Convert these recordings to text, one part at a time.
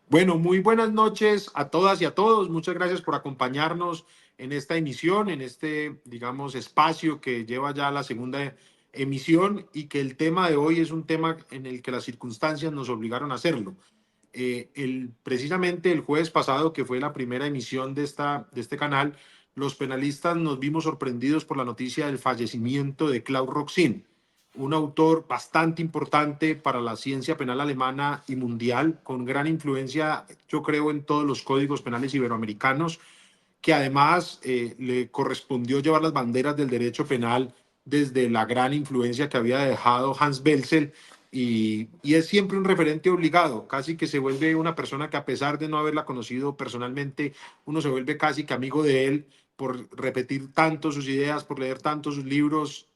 Bueno, muy buenas noches a todas y a todos. Muchas gracias por acompañarnos en esta emisión, en este, digamos, espacio que lleva ya la segunda emisión y que el tema de hoy es un tema en el que las circunstancias nos obligaron a hacerlo. Precisamente el jueves pasado, que fue la primera emisión de este canal, los penalistas nos vimos sorprendidos por la noticia del fallecimiento de Claude Roxin, un autor bastante importante para la ciencia penal alemana y mundial, con gran influencia, yo creo, en todos los códigos penales iberoamericanos, que además le correspondió llevar las banderas del derecho penal desde la gran influencia que había dejado Hans Belzel y es siempre un referente obligado, casi que se vuelve una persona que a pesar de no haberla conocido personalmente, uno se vuelve casi que amigo de él por repetir tanto sus ideas, por leer tanto sus libros.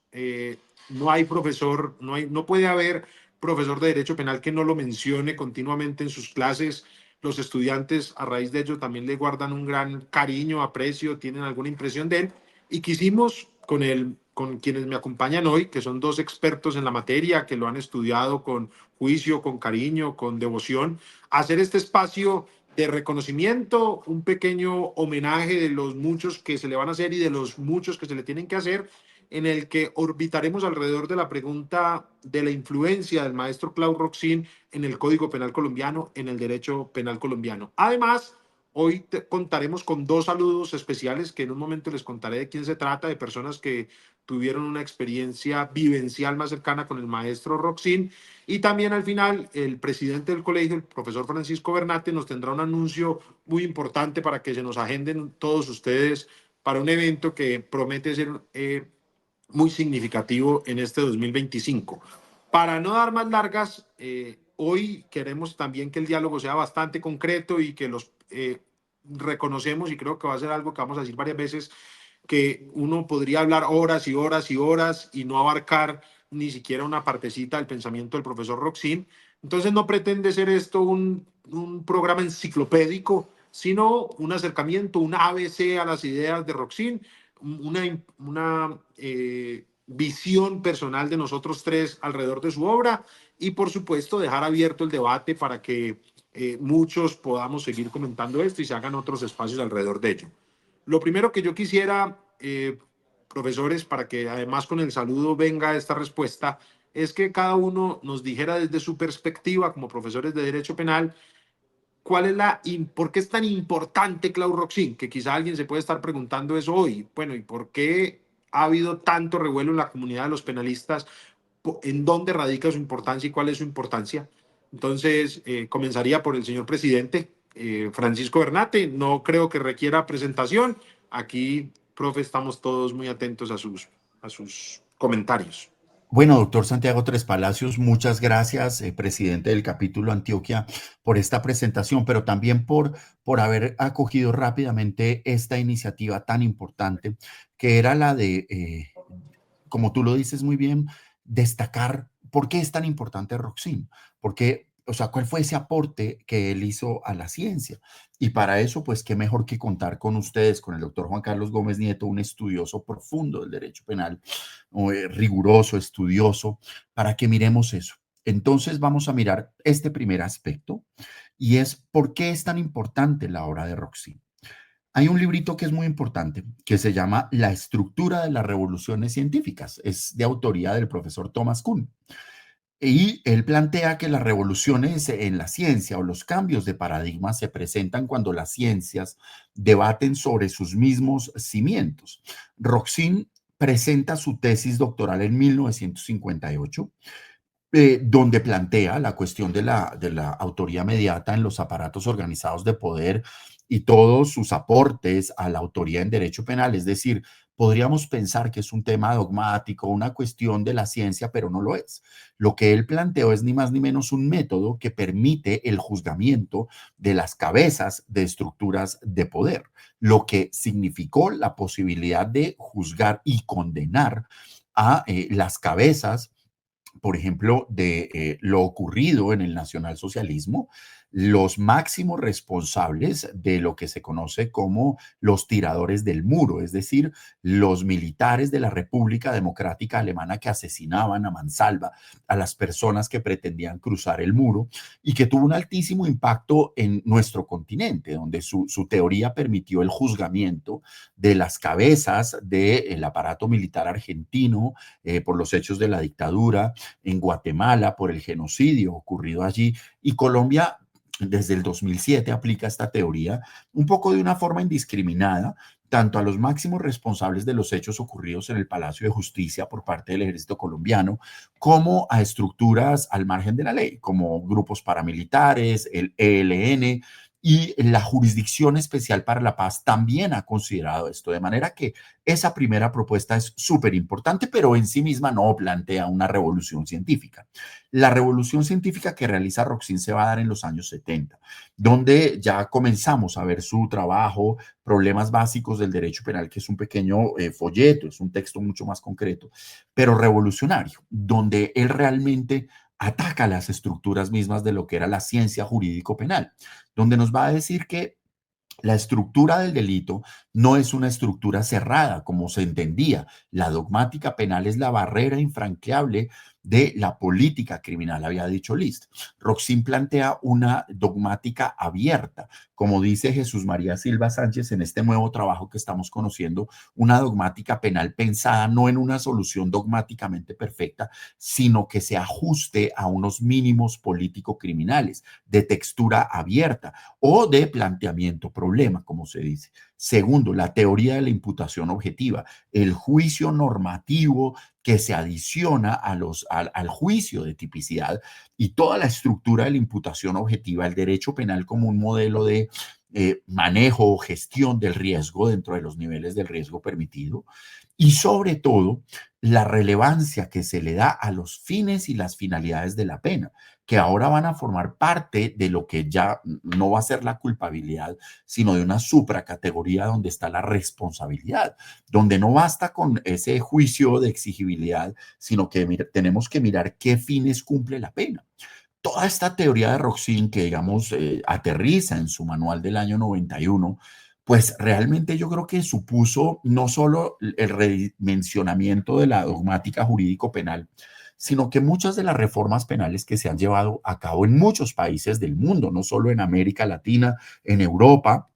No hay profesor, no puede haber profesor de derecho penal que no lo mencione continuamente en sus clases. Los estudiantes a raíz de ello también le guardan un gran cariño, aprecio, tienen alguna impresión de él y quisimos con quienes me acompañan hoy, que son dos expertos en la materia, que lo han estudiado con juicio, con cariño, con devoción, hacer este espacio de reconocimiento, un pequeño homenaje de los muchos que se le van a hacer y de los muchos que se le tienen que hacer, en el que orbitaremos alrededor de la pregunta de la influencia del maestro Claude Roxin en el Código Penal colombiano, en el derecho penal colombiano. Además, hoy contaremos con dos saludos especiales que en un momento les contaré de quién se trata, de personas que tuvieron una experiencia vivencial más cercana con el maestro Roxin. Y también al final, el presidente del colegio, el profesor Francisco Bernate, nos tendrá un anuncio muy importante para que se nos agenden todos ustedes para un evento que promete ser muy significativo en este 2025. Para no dar más largas, hoy queremos también que el diálogo sea bastante concreto y que los reconocemos, y creo que va a ser algo que vamos a decir varias veces, que uno podría hablar horas y horas y horas y no abarcar ni siquiera una partecita del pensamiento del profesor Roxin. Entonces no pretende ser esto un programa enciclopédico, sino un acercamiento, un ABC a las ideas de Roxin, una visión personal de nosotros tres alrededor de su obra y por supuesto dejar abierto el debate para que muchos podamos seguir comentando esto y se hagan otros espacios alrededor de ello. Lo primero que yo quisiera, profesores, para que además con el saludo venga esta respuesta, es que cada uno nos dijera desde su perspectiva como profesores de Derecho Penal, ¿cuál es por qué es tan importante Claude Roxin? Que quizá alguien se puede estar preguntando eso hoy. Bueno, ¿y por qué ha habido tanto revuelo en la comunidad de los penalistas? ¿En dónde radica su importancia y cuál es su importancia? Entonces, comenzaría por el señor presidente, Francisco Bernate. No creo que requiera presentación. Aquí, profe, estamos todos muy atentos a sus comentarios. Bueno, doctor Santiago Tres Palacios, muchas gracias, presidente del capítulo Antioquia, por esta presentación, pero también por haber acogido rápidamente esta iniciativa tan importante, que era la de, como tú lo dices muy bien, destacar por qué es tan importante Roxin, porque, o sea, cuál fue ese aporte que él hizo a la ciencia. Y para eso, pues, qué mejor que contar con ustedes, con el doctor Juan Carlos Gómez Nieto, un estudioso profundo del derecho penal, riguroso, estudioso, para que miremos eso. Entonces vamos a mirar este primer aspecto y es por qué es tan importante la obra de Roxy. Hay un librito que es muy importante que se llama La estructura de las revoluciones científicas. Es de autoría del profesor Thomas Kuhn. Y él plantea que las revoluciones en la ciencia o los cambios de paradigma se presentan cuando las ciencias debaten sobre sus mismos cimientos. Roxin presenta su tesis doctoral en 1958, donde plantea la cuestión de la autoría mediata en los aparatos organizados de poder y todos sus aportes a la autoría en derecho penal. Es decir, podríamos pensar que es un tema dogmático, una cuestión de la ciencia, pero no lo es. Lo que él planteó es ni más ni menos un método que permite el juzgamiento de las cabezas de estructuras de poder, lo que significó la posibilidad de juzgar y condenar a las cabezas por ejemplo, de lo ocurrido en el nacionalsocialismo, los máximos responsables de lo que se conoce como los tiradores del muro, es decir, los militares de la República Democrática Alemana que asesinaban a mansalva a las personas que pretendían cruzar el muro y que tuvo un altísimo impacto en nuestro continente, donde su teoría permitió el juzgamiento de las cabezas del aparato militar argentino por los hechos de la dictadura, en Guatemala por el genocidio ocurrido allí, y Colombia desde el 2007 aplica esta teoría un poco de una forma indiscriminada, tanto a los máximos responsables de los hechos ocurridos en el Palacio de Justicia por parte del ejército colombiano, como a estructuras al margen de la ley, como grupos paramilitares, el ELN, y la Jurisdicción Especial para la Paz también ha considerado esto, de manera que esa primera propuesta es súper importante, pero en sí misma no plantea una revolución científica. La revolución científica que realiza Roxin se va a dar en los años 70, donde ya comenzamos a ver su trabajo, Problemas Básicos del Derecho Penal, que es un pequeño folleto, es un texto mucho más concreto, pero revolucionario, donde él realmente ataca las estructuras mismas de lo que era la ciencia jurídico-penal, donde nos va a decir que la estructura del delito no es una estructura cerrada, como se entendía. La dogmática penal es la barrera infranqueable de la política criminal, había dicho List. Roxin plantea una dogmática abierta, como dice Jesús María Silva Sánchez en este nuevo trabajo que estamos conociendo, una dogmática penal pensada no en una solución dogmáticamente perfecta, sino que se ajuste a unos mínimos político-criminales de textura abierta o de planteamiento problema, como se dice. Segundo, la teoría de la imputación objetiva, el juicio normativo que se adiciona al juicio de tipicidad y toda la estructura de la imputación objetiva, el derecho penal como un modelo de manejo o gestión del riesgo dentro de los niveles del riesgo permitido y sobre todo la relevancia que se le da a los fines y las finalidades de la pena, que ahora van a formar parte de lo que ya no va a ser la culpabilidad, sino de una supracategoría donde está la responsabilidad, donde no basta con ese juicio de exigibilidad, sino que tenemos que mirar qué fines cumple la pena. Toda esta teoría de Roxin que, digamos, aterriza en su manual del año 91, pues realmente yo creo que supuso no solo el redimensionamiento de la dogmática jurídico-penal, sino que muchas de las reformas penales que se han llevado a cabo en muchos países del mundo, no solo en América Latina, en Europa,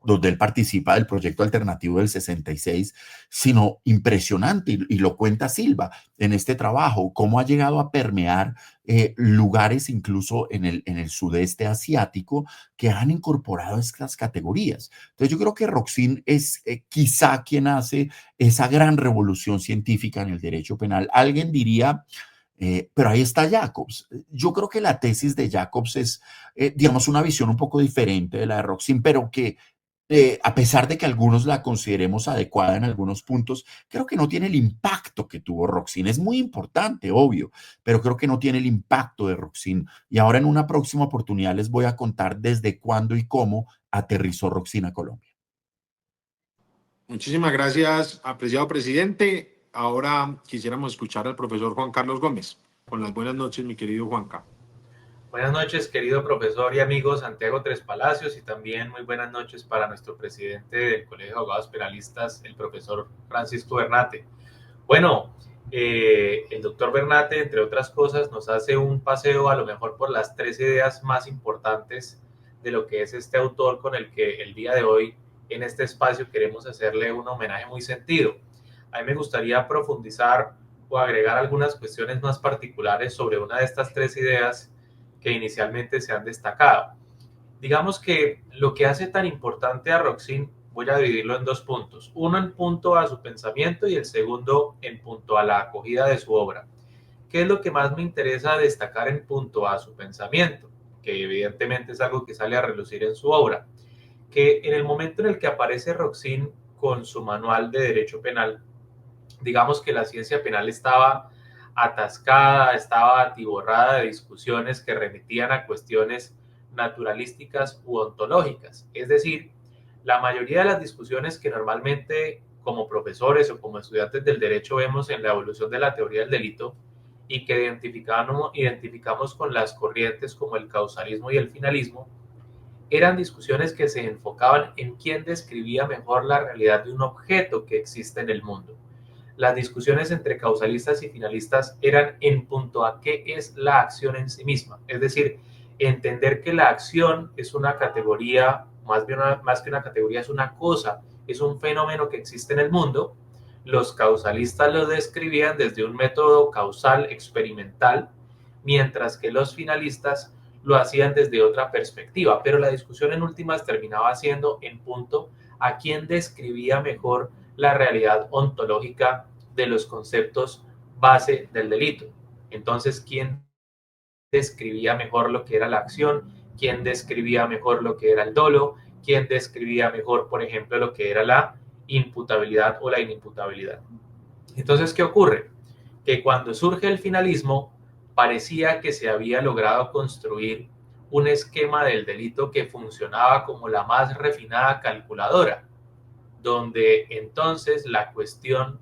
donde él participa del proyecto alternativo del 66, sino impresionante, y lo cuenta Silva en este trabajo, cómo ha llegado a permear lugares incluso en el sudeste asiático que han incorporado estas categorías. Entonces yo creo que Roxin es quizá quien hace esa gran revolución científica en el derecho penal. Alguien diría, pero ahí está Jacobs. Yo creo que la tesis de Jacobs es, digamos, una visión un poco diferente de la de Roxin, pero que a pesar de que algunos la consideremos adecuada en algunos puntos, creo que no tiene el impacto que tuvo Roxin. Es muy importante, obvio, pero creo que no tiene el impacto de Roxin. Y ahora en una próxima oportunidad les voy a contar desde cuándo y cómo aterrizó Roxin a Colombia. Muchísimas gracias, apreciado presidente. Ahora quisiéramos escuchar al profesor Juan Carlos Gómez. Con las buenas noches, mi querido Juanca. Buenas noches, querido profesor y amigo Santiago Tres Palacios, y también muy buenas noches para nuestro presidente del Colegio de Abogados Penalistas, el profesor Francisco Bernate. Bueno, el doctor Bernate, entre otras cosas, nos hace un paseo a lo mejor por las tres ideas más importantes de lo que es este autor con el que el día de hoy en este espacio queremos hacerle un homenaje muy sentido. A mí me gustaría profundizar o agregar algunas cuestiones más particulares sobre una de estas tres ideas que inicialmente se han destacado. Digamos que lo que hace tan importante a Roxin, voy a dividirlo en dos puntos. Uno en punto a su pensamiento y el segundo en punto a la acogida de su obra. ¿Qué es lo que más me interesa destacar en punto a su pensamiento? Que evidentemente es algo que sale a relucir en su obra. Que en el momento en el que aparece Roxin con su manual de derecho penal, digamos que la ciencia penal estaba atascada, estaba atiborrada de discusiones que remitían a cuestiones naturalísticas u ontológicas. Es decir, la mayoría de las discusiones que normalmente como profesores o como estudiantes del derecho vemos en la evolución de la teoría del delito y que identificamos con las corrientes como el causalismo y el finalismo, eran discusiones que se enfocaban en quién describía mejor la realidad de un objeto que existe en el mundo. Las discusiones entre causalistas y finalistas eran en punto a qué es la acción en sí misma, es decir, entender que la acción es una categoría, más que una categoría, es una cosa, es un fenómeno que existe en el mundo. Los causalistas lo describían desde un método causal experimental, mientras que los finalistas lo hacían desde otra perspectiva, pero la discusión en últimas terminaba siendo en punto a quién describía mejor la realidad ontológica de los conceptos base del delito. Entonces, ¿quién describía mejor lo que era la acción? ¿Quién describía mejor lo que era el dolo? ¿Quién describía mejor, por ejemplo, lo que era la imputabilidad o la inimputabilidad? Entonces, ¿qué ocurre? Que cuando surge el finalismo, parecía que se había logrado construir un esquema del delito que funcionaba como la más refinada calculadora, donde entonces la cuestión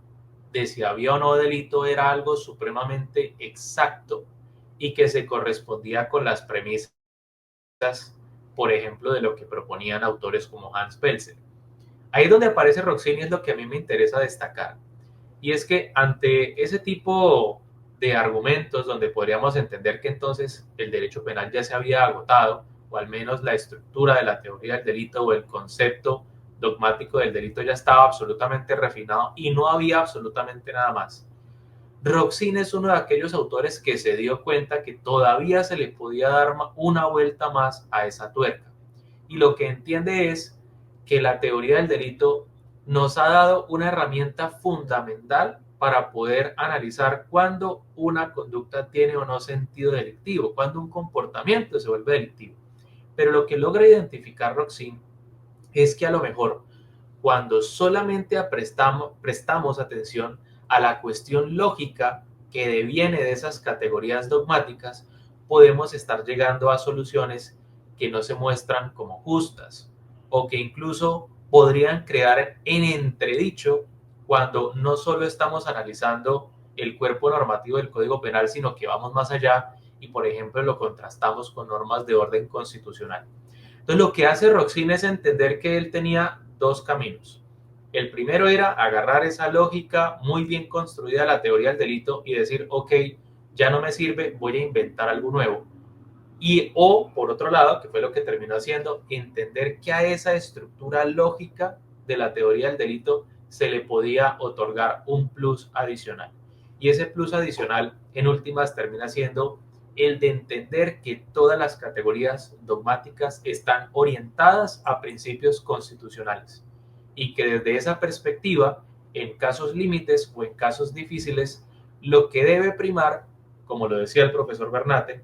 de si había o no delito era algo supremamente exacto y que se correspondía con las premisas, por ejemplo, de lo que proponían autores como Hans Pelzer. Ahí donde aparece Roxini es lo que a mí me interesa destacar. Y es que ante ese tipo de argumentos donde podríamos entender que entonces el derecho penal ya se había agotado, o al menos la estructura de la teoría del delito o el concepto dogmático del delito ya estaba absolutamente refinado y no había absolutamente nada más. Roxin es uno de aquellos autores que se dio cuenta que todavía se le podía dar una vuelta más a esa tuerca. Y lo que entiende es que la teoría del delito nos ha dado una herramienta fundamental para poder analizar cuándo una conducta tiene o no sentido delictivo, cuándo un comportamiento se vuelve delictivo. Pero lo que logra identificar Roxin es que a lo mejor cuando solamente prestamos atención a la cuestión lógica que deviene de esas categorías dogmáticas, podemos estar llegando a soluciones que no se muestran como justas o que incluso podrían crear en entredicho cuando no solo estamos analizando el cuerpo normativo del Código Penal, sino que vamos más allá y, por ejemplo, lo contrastamos con normas de orden constitucional. Entonces, lo que hace Roxin es entender que él tenía dos caminos. El primero era agarrar esa lógica muy bien construida de la teoría del delito y decir, ok, ya no me sirve, voy a inventar algo nuevo. O, por otro lado, que fue lo que terminó haciendo, entender que a esa estructura lógica de la teoría del delito se le podía otorgar un plus adicional. Y ese plus adicional, en últimas, termina siendo el de entender que todas las categorías dogmáticas están orientadas a principios constitucionales y que desde esa perspectiva, en casos límites o en casos difíciles, lo que debe primar, como lo decía el profesor Bernate,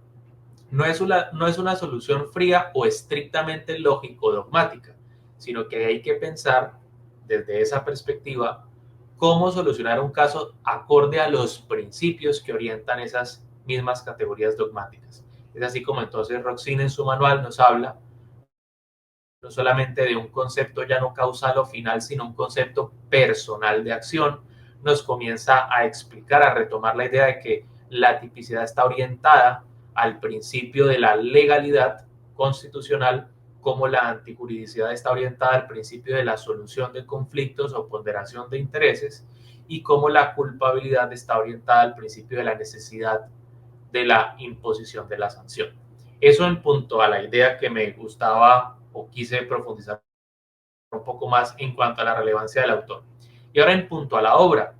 no es una solución fría o estrictamente lógico-dogmática, sino que hay que pensar desde esa perspectiva cómo solucionar un caso acorde a los principios que orientan esas mismas categorías dogmáticas. Es así como entonces Roxin en su manual nos habla no solamente de un concepto ya no causal o final, sino un concepto personal de acción. Nos comienza a explicar, a retomar la idea de que la tipicidad está orientada al principio de la legalidad constitucional, como la antijuridicidad está orientada al principio de la solución de conflictos o ponderación de intereses, y como la culpabilidad está orientada al principio de la necesidad de la imposición de la sanción. Eso en punto a la idea que me gustaba o quise profundizar un poco más en cuanto a la relevancia del autor. Y ahora en punto a la obra,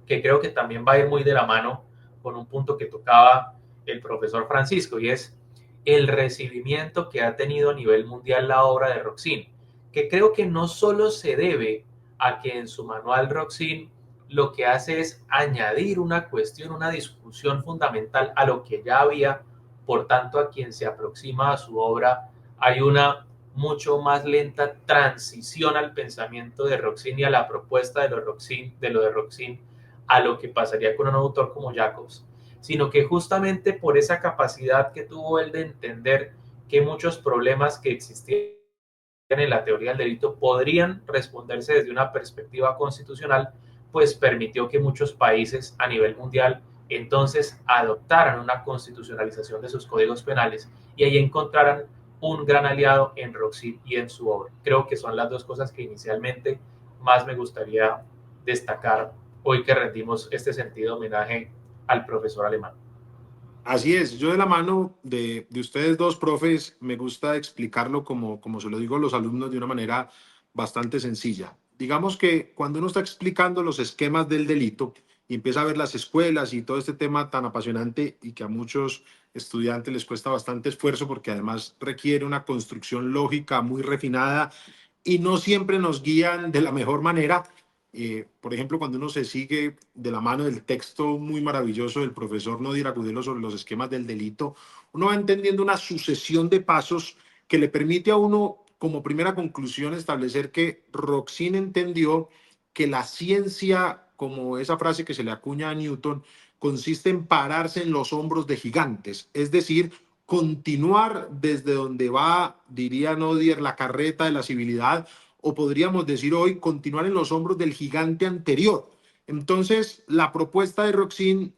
que creo que también va a ir muy de la mano con un punto que tocaba el profesor Francisco, y es el recibimiento que ha tenido a nivel mundial la obra de Roxin, que creo que no solo se debe a que en su manual Roxin lo que hace es añadir una cuestión, una discusión fundamental a lo que ya había, por tanto a quien se aproxima a su obra hay una mucho más lenta transición al pensamiento de Roxin y a la propuesta de lo de Roxin a lo que pasaría con un autor como Jacobs, sino que justamente por esa capacidad que tuvo él de entender que muchos problemas que existían en la teoría del delito podrían responderse desde una perspectiva constitucional, pues permitió que muchos países a nivel mundial entonces adoptaran una constitucionalización de sus códigos penales y ahí encontraran un gran aliado en Roxin y en su obra. Creo que son las dos cosas que inicialmente más me gustaría destacar hoy que rendimos este sentido homenaje al profesor alemán. Así es, yo de la mano de ustedes dos, profes, me gusta explicarlo como se lo digo a los alumnos de una manera bastante sencilla. Digamos que cuando uno está explicando los esquemas del delito y empieza a ver las escuelas y todo este tema tan apasionante y que a muchos estudiantes les cuesta bastante esfuerzo porque además requiere una construcción lógica muy refinada y no siempre nos guían de la mejor manera. Por ejemplo, cuando uno se sigue de la mano del texto muy maravilloso del profesor Nodir Agudelo sobre los esquemas del delito, uno va entendiendo una sucesión de pasos que le permite a uno, como primera conclusión, establecer que Roxin entendió que la ciencia, como esa frase que se le acuña a Newton, consiste en pararse en los hombros de gigantes, es decir, continuar desde donde va, diría Nodier, la carreta de la civilidad, o podríamos decir hoy, continuar en los hombros del gigante anterior. Entonces, la propuesta de Roxin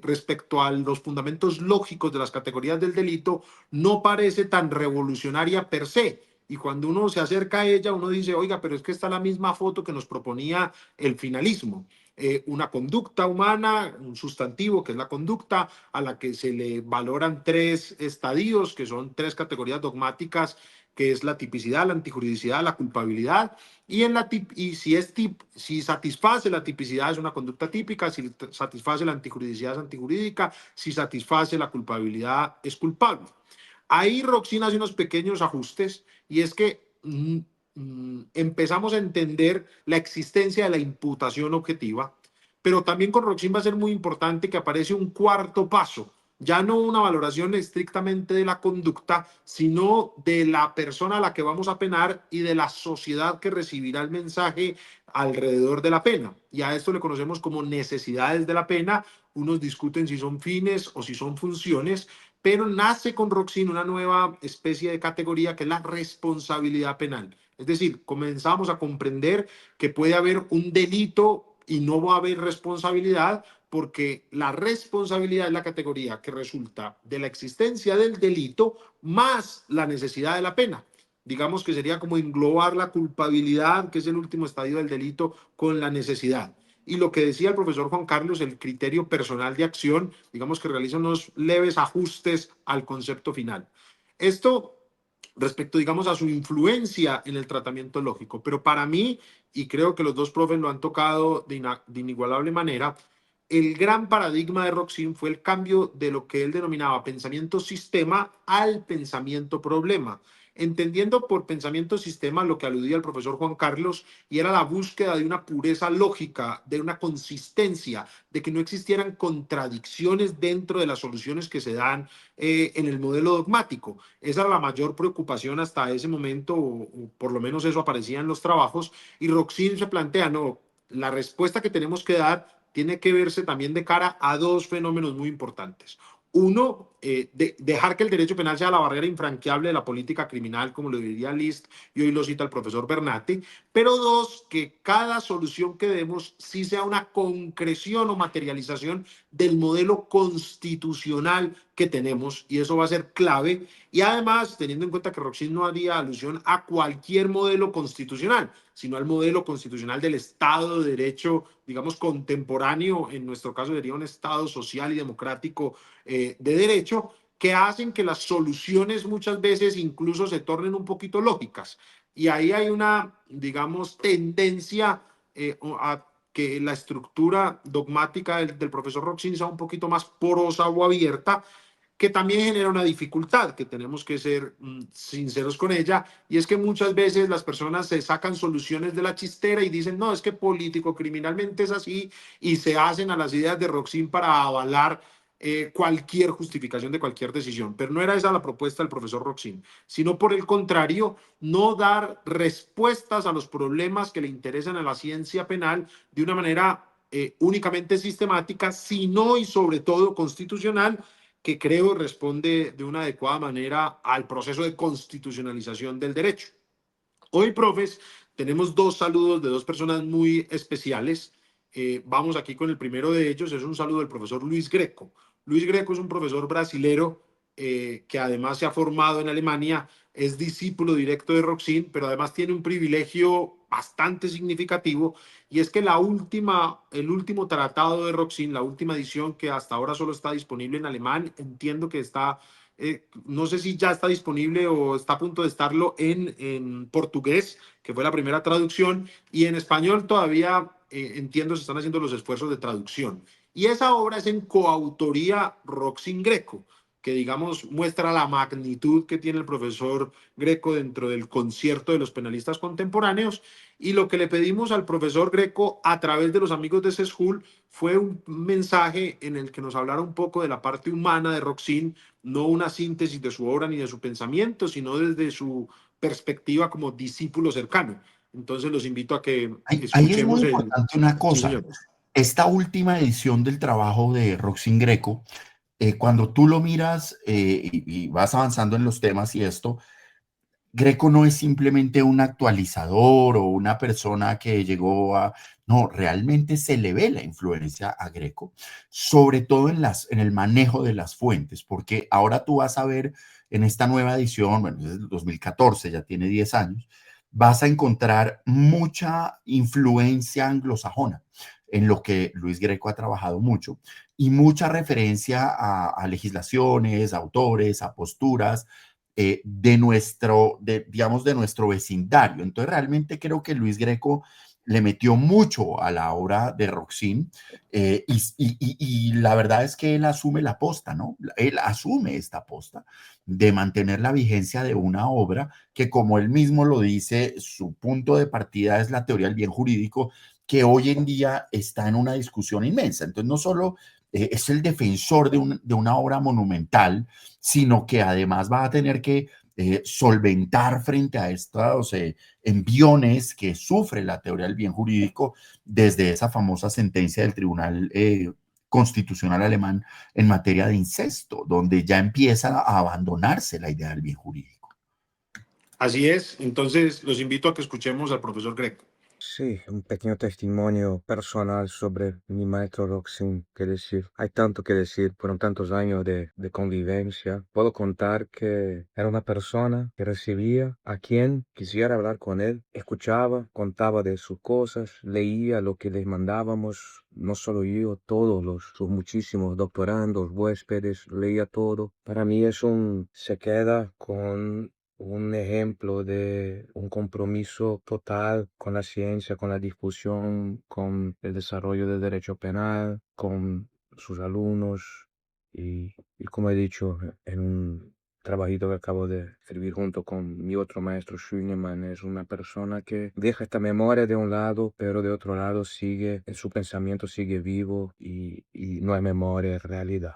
respecto a los fundamentos lógicos de las categorías del delito no parece tan revolucionaria per se. Y cuando uno se acerca a ella, uno dice, oiga, pero es que está la misma foto que nos proponía el finalismo. Una conducta humana, un sustantivo que es la conducta, a la que se le valoran tres estadios, que son tres categorías dogmáticas, que es la tipicidad, la antijuridicidad, la culpabilidad, y si satisface la tipicidad es una conducta típica, si satisface la antijuridicidad es antijurídica, si satisface la culpabilidad es culpable. Ahí Roxin hace unos pequeños ajustes y es que empezamos a entender la existencia de la imputación objetiva, pero también con Roxin va a ser muy importante que aparece un cuarto paso, ya no una valoración estrictamente de la conducta, sino de la persona a la que vamos a penar y de la sociedad que recibirá el mensaje alrededor de la pena. Y a esto le conocemos como necesidades de la pena. Unos discuten si son fines o si son funciones, pero nace con Roxin una nueva especie de categoría que es la responsabilidad penal. Es decir, comenzamos a comprender que puede haber un delito y no va a haber responsabilidad, porque la responsabilidad es la categoría que resulta de la existencia del delito más la necesidad de la pena. Digamos que sería como englobar la culpabilidad, que es el último estadio del delito, con la necesidad. Y lo que decía el profesor Juan Carlos, el criterio personal de acción, digamos que realiza unos leves ajustes al concepto final. Esto respecto, digamos, a su influencia en el tratamiento lógico. Pero para mí, y creo que los dos profes lo han tocado de inigualable manera, el gran paradigma de Roxin fue el cambio de lo que él denominaba pensamiento sistema al pensamiento problema, entendiendo por pensamiento sistema lo que aludía el profesor Juan Carlos, y era la búsqueda de una pureza lógica, de una consistencia, de que no existieran contradicciones dentro de las soluciones que se dan en el modelo dogmático. Esa era la mayor preocupación hasta ese momento, o por lo menos eso aparecía en los trabajos, y Roxin se plantea, no, la respuesta que tenemos que dar tiene que verse también de cara a dos fenómenos muy importantes. Uno, dejar que el derecho penal sea la barrera infranqueable de la política criminal, como lo diría List, y hoy lo cita el profesor Bernatti. Pero dos, que cada solución que demos sí sea una concreción o materialización del modelo constitucional que tenemos, y eso va a ser clave. Y además, teniendo en cuenta que Roxin no haría alusión a cualquier modelo constitucional, sino al modelo constitucional del Estado de Derecho, digamos, contemporáneo, en nuestro caso sería un Estado social y democrático de derecho, que hacen que las soluciones muchas veces incluso se tornen un poquito lógicas. Y ahí hay una, digamos, tendencia a que la estructura dogmática del profesor Roxin sea un poquito más porosa o abierta, que también genera una dificultad, que tenemos que ser sinceros con ella, y es que muchas veces las personas se sacan soluciones de la chistera y dicen, no, es que político criminalmente es así, y se hacen a las ideas de Roxin para avalar cualquier justificación de cualquier decisión. Pero no era esa la propuesta del profesor Roxin, sino por el contrario, no dar respuestas a los problemas que le interesan a la ciencia penal de una manera únicamente sistemática, sino y sobre todo constitucional, que creo responde de una adecuada manera al proceso de constitucionalización del derecho. Hoy, profes, tenemos dos saludos de dos personas muy especiales. Vamos aquí con el primero de ellos, es un saludo del profesor Luis Greco. Luis Greco es un profesor brasilero que además se ha formado en Alemania, es discípulo directo de Roxin, pero además tiene un privilegio bastante significativo, y es que el último tratado de Roxin, la última edición que hasta ahora solo está disponible en alemán, entiendo que está, no sé si ya está disponible o está a punto de estarlo en portugués, que fue la primera traducción, y en español todavía entiendo se están haciendo los esfuerzos de traducción. Y esa obra es en coautoría Roxin Greco, que digamos muestra la magnitud que tiene el profesor Greco dentro del concierto de los penalistas contemporáneos. Y lo que le pedimos al profesor Greco a través de los amigos de CESJUL fue un mensaje en el que nos hablara un poco de la parte humana de Roxin, no una síntesis de su obra ni de su pensamiento, sino desde su perspectiva como discípulo cercano. Entonces los invito a que Ahí es muy escuchemos el... importante una Sí, cosa. señor. Esta última edición del trabajo de Roxin Greco, cuando tú lo miras y vas avanzando en los temas y esto, Greco no es simplemente un actualizador o una persona que llegó a... No, realmente se le ve la influencia a Greco, sobre todo en el manejo de las fuentes, porque ahora tú vas a ver en esta nueva edición, bueno, es del 2014, ya tiene 10 años, vas a encontrar mucha influencia anglosajona en lo que Luis Greco ha trabajado mucho y mucha referencia a legislaciones, a autores, a posturas, digamos, de nuestro vecindario. Entonces, realmente creo que Luis Greco le metió mucho a la obra de Roxin y la verdad es que él asume la aposta, ¿no? Él asume esta aposta de mantener la vigencia de una obra que, como él mismo lo dice, su punto de partida es la teoría del bien jurídico, que hoy en día está en una discusión inmensa. Entonces, no solo es el defensor de una obra monumental, sino que además va a tener que solventar frente a estos enviones que sufre la teoría del bien jurídico desde esa famosa sentencia del Tribunal Constitucional alemán en materia de incesto, donde ya empieza a abandonarse la idea del bien jurídico. Así es, entonces los invito a que escuchemos al profesor Greco. Sí, un pequeño testimonio personal sobre mi maestro Roxin, que decir. Hay tanto que decir, fueron tantos años de convivencia. Puedo contar que era una persona que recibía a quien quisiera hablar con él, escuchaba, contaba de sus cosas, leía lo que les mandábamos, no solo yo, todos sus muchísimos doctorandos, huéspedes, leía todo. Para mí se queda con un ejemplo de un compromiso total con la ciencia, con la difusión, con el desarrollo del derecho penal, con sus alumnos y como he dicho, en un trabajito que acabo de escribir junto con mi otro maestro Schünemann, es una persona que deja esta memoria de un lado, pero de otro lado sigue, en su pensamiento sigue vivo y no hay memoria, es realidad.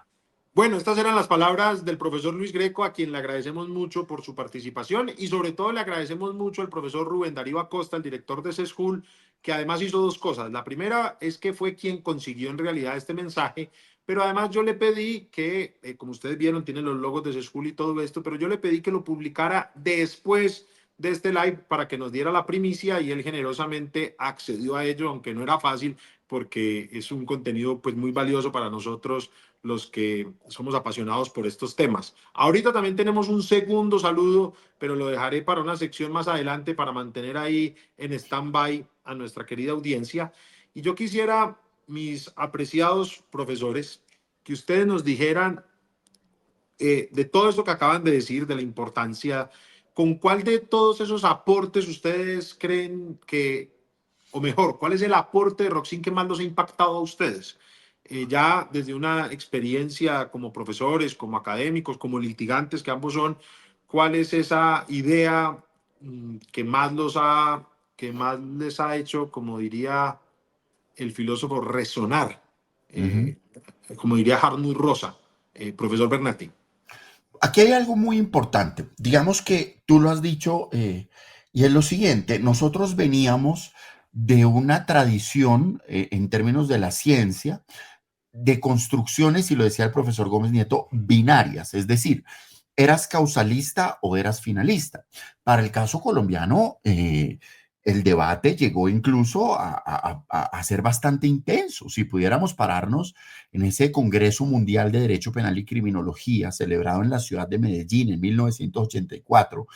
Bueno, estas eran las palabras del profesor Luis Greco, a quien le agradecemos mucho por su participación, y sobre todo le agradecemos mucho al profesor Rubén Darío Acosta, el director de CESJUL, que además hizo dos cosas. La primera es que fue quien consiguió en realidad este mensaje, pero además yo le pedí que, como ustedes vieron, tiene los logos de CESJUL y todo esto, pero yo le pedí que lo publicara después de este live para que nos diera la primicia, y él generosamente accedió a ello, aunque no era fácil, porque es un contenido pues muy valioso para nosotros los que somos apasionados por estos temas. Ahorita también tenemos un segundo saludo, pero lo dejaré para una sección más adelante para mantener ahí en stand-by a nuestra querida audiencia. Y yo quisiera, mis apreciados profesores, que ustedes nos dijeran de todo esto que acaban de decir, de la importancia, ¿con cuál de todos esos aportes ustedes creen que, o mejor, cuál es el aporte de Roxin que más los ha impactado a ustedes? Ya desde una experiencia como profesores, como académicos, como litigantes, que ambos son, ¿cuál es esa idea que más les ha hecho, como diría el filósofo, resonar? Uh-huh. Como diría Hartmut Rosa, profesor Bernati. Aquí hay algo muy importante. Digamos que tú lo has dicho y es lo siguiente. Nosotros veníamos de una tradición en términos de la ciencia de construcciones, y lo decía el profesor Gómez Nieto, binarias, es decir, eras causalista o eras finalista. Para el caso colombiano, el debate llegó incluso a ser bastante intenso. Si pudiéramos pararnos en ese Congreso Mundial de Derecho Penal y Criminología celebrado en la ciudad de Medellín en 1984,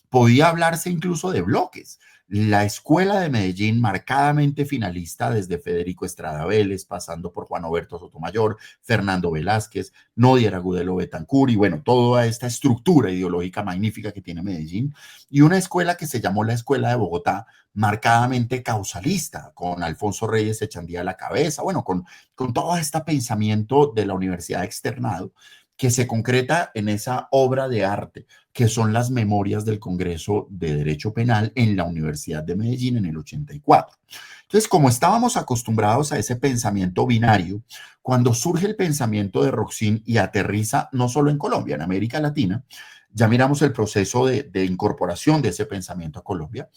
podía hablarse incluso de bloques. La Escuela de Medellín, marcadamente finalista desde Federico Estrada Vélez, pasando por Juan Oberto Sotomayor, Fernando Velázquez, Nodier Agudelo Betancourt y bueno, toda esta estructura ideológica magnífica que tiene Medellín, y una escuela que se llamó la Escuela de Bogotá, marcadamente causalista, con Alfonso Reyes Echandía a la cabeza, bueno, con todo este pensamiento de la Universidad Externado, que se concreta en esa obra de arte que son las memorias del Congreso de Derecho Penal en la Universidad de Medellín en el 84. Entonces, como estábamos acostumbrados a ese pensamiento binario, cuando surge el pensamiento de Roxin y aterriza no solo en Colombia, en América Latina, ya miramos el proceso de incorporación de ese pensamiento a Colombia,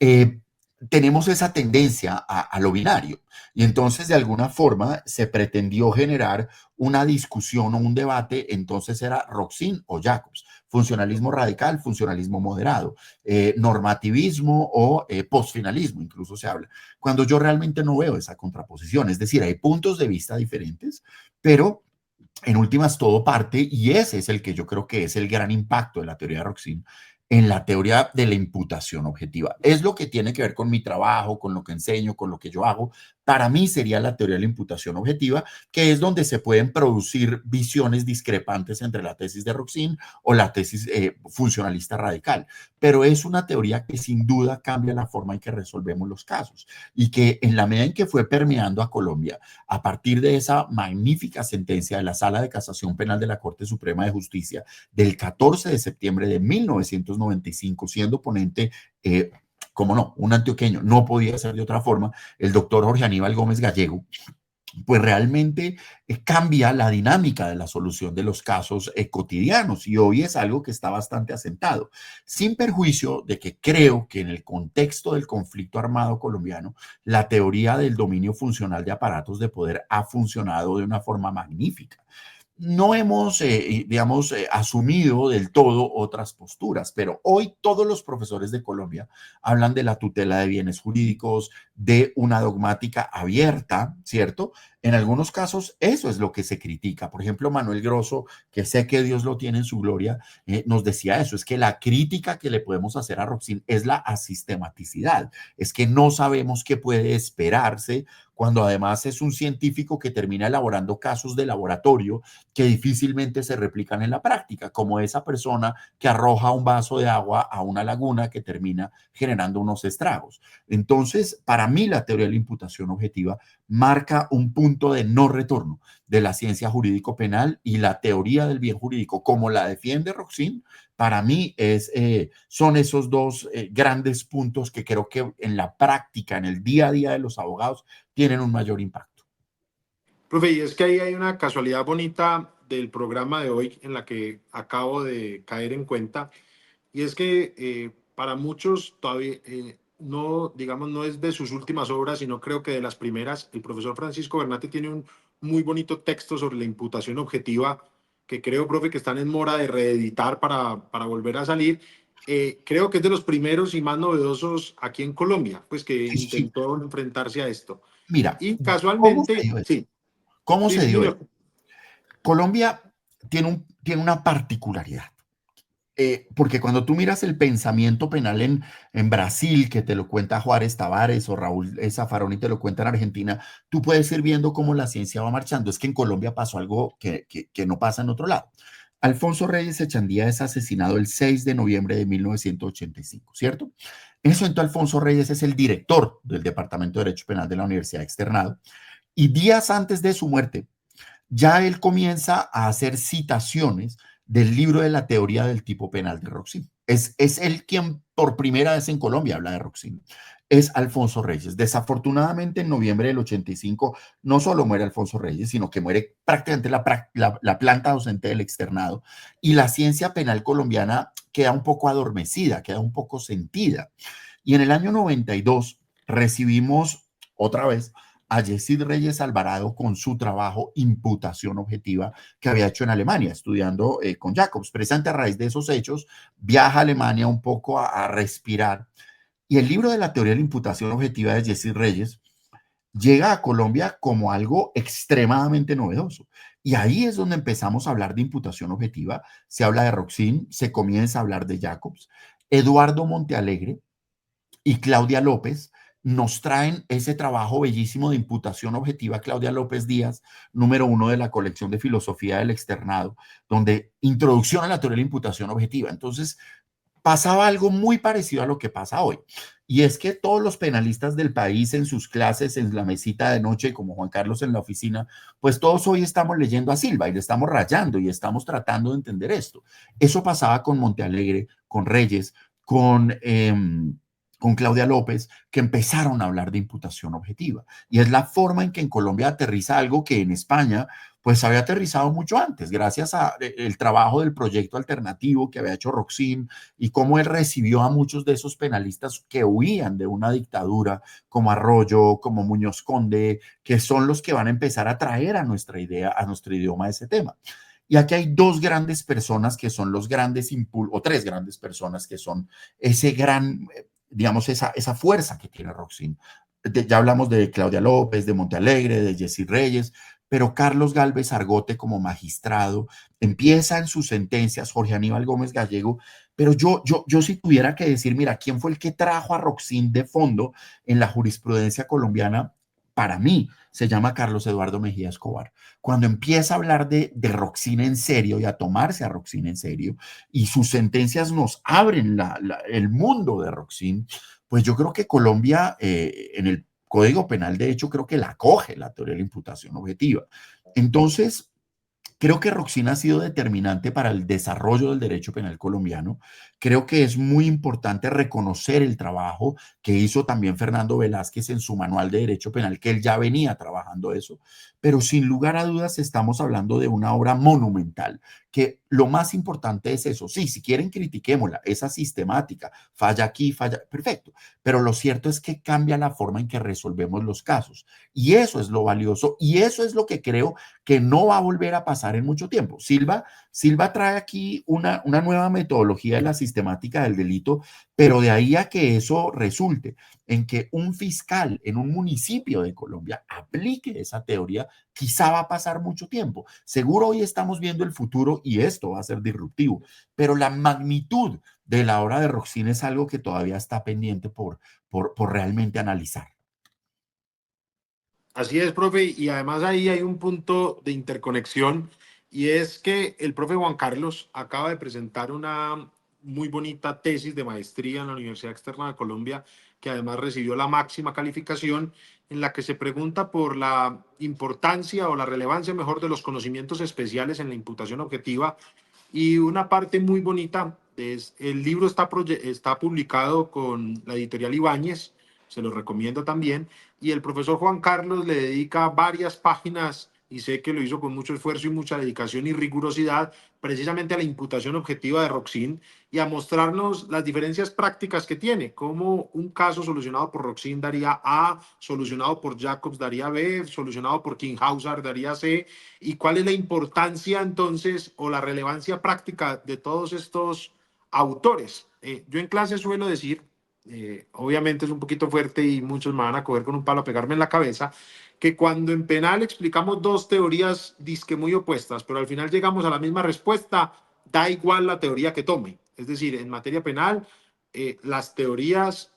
eh, tenemos esa tendencia a lo binario. Y entonces, de alguna forma, se pretendió generar una discusión o un debate, entonces era Roxin o Jacobs, funcionalismo radical, funcionalismo moderado, normativismo o postfinalismo, incluso se habla, cuando yo realmente no veo esa contraposición, es decir, hay puntos de vista diferentes, pero en últimas todo parte, y ese es el que yo creo que es el gran impacto de la teoría de Roxin, en la teoría de la imputación objetiva. Es lo que tiene que ver con mi trabajo, con lo que enseño, con lo que yo hago. Para mí sería la teoría de la imputación objetiva, que es donde se pueden producir visiones discrepantes entre la tesis de Roxin o la tesis funcionalista radical. Pero es una teoría que sin duda cambia la forma en que resolvemos los casos y que en la medida en que fue permeando a Colombia, a partir de esa magnífica sentencia de la Sala de Casación Penal de la Corte Suprema de Justicia del 14 de septiembre de 1995, siendo ponente, como no, un antioqueño, no podía ser de otra forma, el doctor Jorge Aníbal Gómez Gallego, pues realmente cambia la dinámica de la solución de los casos cotidianos y hoy es algo que está bastante asentado, sin perjuicio de que creo que en el contexto del conflicto armado colombiano, la teoría del dominio funcional de aparatos de poder ha funcionado de una forma magnífica. No hemos, digamos, asumido del todo otras posturas, pero hoy todos los profesores de Colombia hablan de la tutela de bienes jurídicos, de una dogmática abierta, ¿cierto? En algunos casos eso es lo que se critica. Por ejemplo, Manuel Grosso, que sé que Dios lo tiene en su gloria, nos decía eso, es que la crítica que le podemos hacer a Roxin es la asistematicidad, es que no sabemos qué puede esperarse cuando además es un científico que termina elaborando casos de laboratorio que difícilmente se replican en la práctica, como esa persona que arroja un vaso de agua a una laguna que termina generando unos estragos. Entonces, para mí la teoría de la imputación objetiva marca un punto de no retorno de la ciencia jurídico-penal y la teoría del bien jurídico, como la defiende Roxin, para mí son esos dos grandes puntos que creo que en la práctica, en el día a día de los abogados, tienen un mayor impacto. Profe, y es que ahí hay una casualidad bonita del programa de hoy en la que acabo de caer en cuenta, y es que para muchos todavía no, digamos, no es de sus últimas obras, sino creo que de las primeras. El profesor Francisco Bernate tiene un muy bonito texto sobre la imputación objetiva que creo, profe, que están en mora de reeditar para volver a salir. Creo que es de los primeros y más novedosos aquí en Colombia, pues que Sí, sí, sí. intentó enfrentarse a esto. Mira, Y ¿cómo se casualmente, dio eso? sí, ¿Cómo sí, se sí, dio eso? señor. Colombia tiene una particularidad. Porque cuando tú miras el pensamiento penal en Brasil, que te lo cuenta Juárez Tavares o Raúl Zaffaroni te lo cuenta en Argentina, tú puedes ir viendo cómo la ciencia va marchando. Es que en Colombia pasó algo que no pasa en otro lado. Alfonso Reyes Echandía es asesinado el 6 de noviembre de 1985, ¿cierto? En ese momento Alfonso Reyes es el director del Departamento de Derecho Penal de la Universidad Externado y días antes de su muerte, ya él comienza a hacer citaciones del libro de la teoría del tipo penal de Roxin. Es él quien por primera vez en Colombia habla de Roxin. Es Alfonso Reyes. Desafortunadamente, en noviembre del 85, no solo muere Alfonso Reyes, sino que muere prácticamente la planta docente del externado y la ciencia penal colombiana queda un poco adormecida, queda un poco sentida. Y en el año 92 recibimos otra vez a Yesid Reyes Alvarado con su trabajo Imputación Objetiva que había hecho en Alemania, estudiando con Jacobs. Precisamente a raíz de esos hechos, viaja a Alemania un poco a respirar Y el libro de la teoría de la imputación objetiva de Jesse Reyes llega a Colombia como algo extremadamente novedoso. Y ahí es donde empezamos a hablar de imputación objetiva. Se habla de Roxin, se comienza a hablar de Jacobs. Eduardo Montealegre y Claudia López nos traen ese trabajo bellísimo de imputación objetiva. Claudia López Díaz, número 1 de la colección de filosofía del externado, donde introducción a la teoría de la imputación objetiva. Entonces, pasaba algo muy parecido a lo que pasa hoy. Y es que todos los penalistas del país en sus clases, en la mesita de noche, como Juan Carlos en la oficina, pues todos hoy estamos leyendo a Silva y le estamos rayando y estamos tratando de entender esto. Eso pasaba con Montealegre, con Reyes, con Claudia López, que empezaron a hablar de imputación objetiva. Y es la forma en que en Colombia aterriza algo que en España pues había aterrizado mucho antes, gracias al trabajo del proyecto alternativo que había hecho Roxin y cómo él recibió a muchos de esos penalistas que huían de una dictadura, como Arroyo, como Muñoz Conde, que son los que van a empezar a traer a nuestra idea, a nuestro idioma ese tema. Y aquí hay dos grandes personas que son los grandes impulsos, o tres grandes personas que son ese gran, digamos, esa fuerza que tiene Roxin. Ya hablamos de Claudia López, de Montealegre, de Jesse Reyes, pero Carlos Gálvez Argote como magistrado empieza en sus sentencias, Jorge Aníbal Gómez Gallego, pero yo si tuviera que decir, mira, ¿quién fue el que trajo a Roxin de fondo en la jurisprudencia colombiana? Para mí se llama Carlos Eduardo Mejía Escobar. Cuando empieza a hablar de Roxin en serio y a tomarse a Roxin en serio, y sus sentencias nos abren el mundo de Roxin, pues yo creo que Colombia en el Código Penal, de hecho, creo que la acoge la teoría de la imputación objetiva. Entonces, creo que Roxin ha sido determinante para el desarrollo del derecho penal colombiano. Creo que es muy importante reconocer el trabajo que hizo también Fernando Velázquez en su manual de derecho penal, que él ya venía trabajando eso, pero sin lugar a dudas estamos hablando de una obra monumental, que lo más importante es eso. Sí, si quieren critiquémosla, esa sistemática, falla aquí, falla, perfecto, pero lo cierto es que cambia la forma en que resolvemos los casos y eso es lo valioso y eso es lo que creo que no va a volver a pasar en mucho tiempo. Silva trae aquí una nueva metodología de la sistemática del delito, pero de ahí a que eso resulte en que un fiscal en un municipio de Colombia aplique esa teoría, quizá va a pasar mucho tiempo. Seguro hoy estamos viendo el futuro y esto va a ser disruptivo, pero la magnitud de la obra de Roxin es algo que todavía está pendiente por realmente analizar. Así es, profe, y además ahí hay un punto de interconexión y es que el profe Juan Carlos acaba de presentar una muy bonita tesis de maestría en la Universidad Externa de Colombia, que además recibió la máxima calificación, en la que se pregunta por la importancia o la relevancia, mejor, de los conocimientos especiales en la imputación objetiva. Y una parte muy bonita es, el libro está publicado con la editorial Ibáñez, se lo recomiendo también, y el profesor Juan Carlos le dedica varias páginas, y sé que lo hizo con mucho esfuerzo y mucha dedicación y rigurosidad, precisamente a la imputación objetiva de Roxin y a mostrarnos las diferencias prácticas que tiene, cómo un caso solucionado por Roxin daría A, solucionado por Jacobs daría B, solucionado por Kinghauser daría C, y cuál es la importancia entonces o la relevancia práctica de todos estos autores. Yo en clase suelo decir, obviamente es un poquito fuerte y muchos me van a coger con un palo a pegarme en la cabeza, que cuando en penal explicamos dos teorías disque muy opuestas, pero al final llegamos a la misma respuesta, da igual la teoría que tome. Es decir, en materia penal, las teorías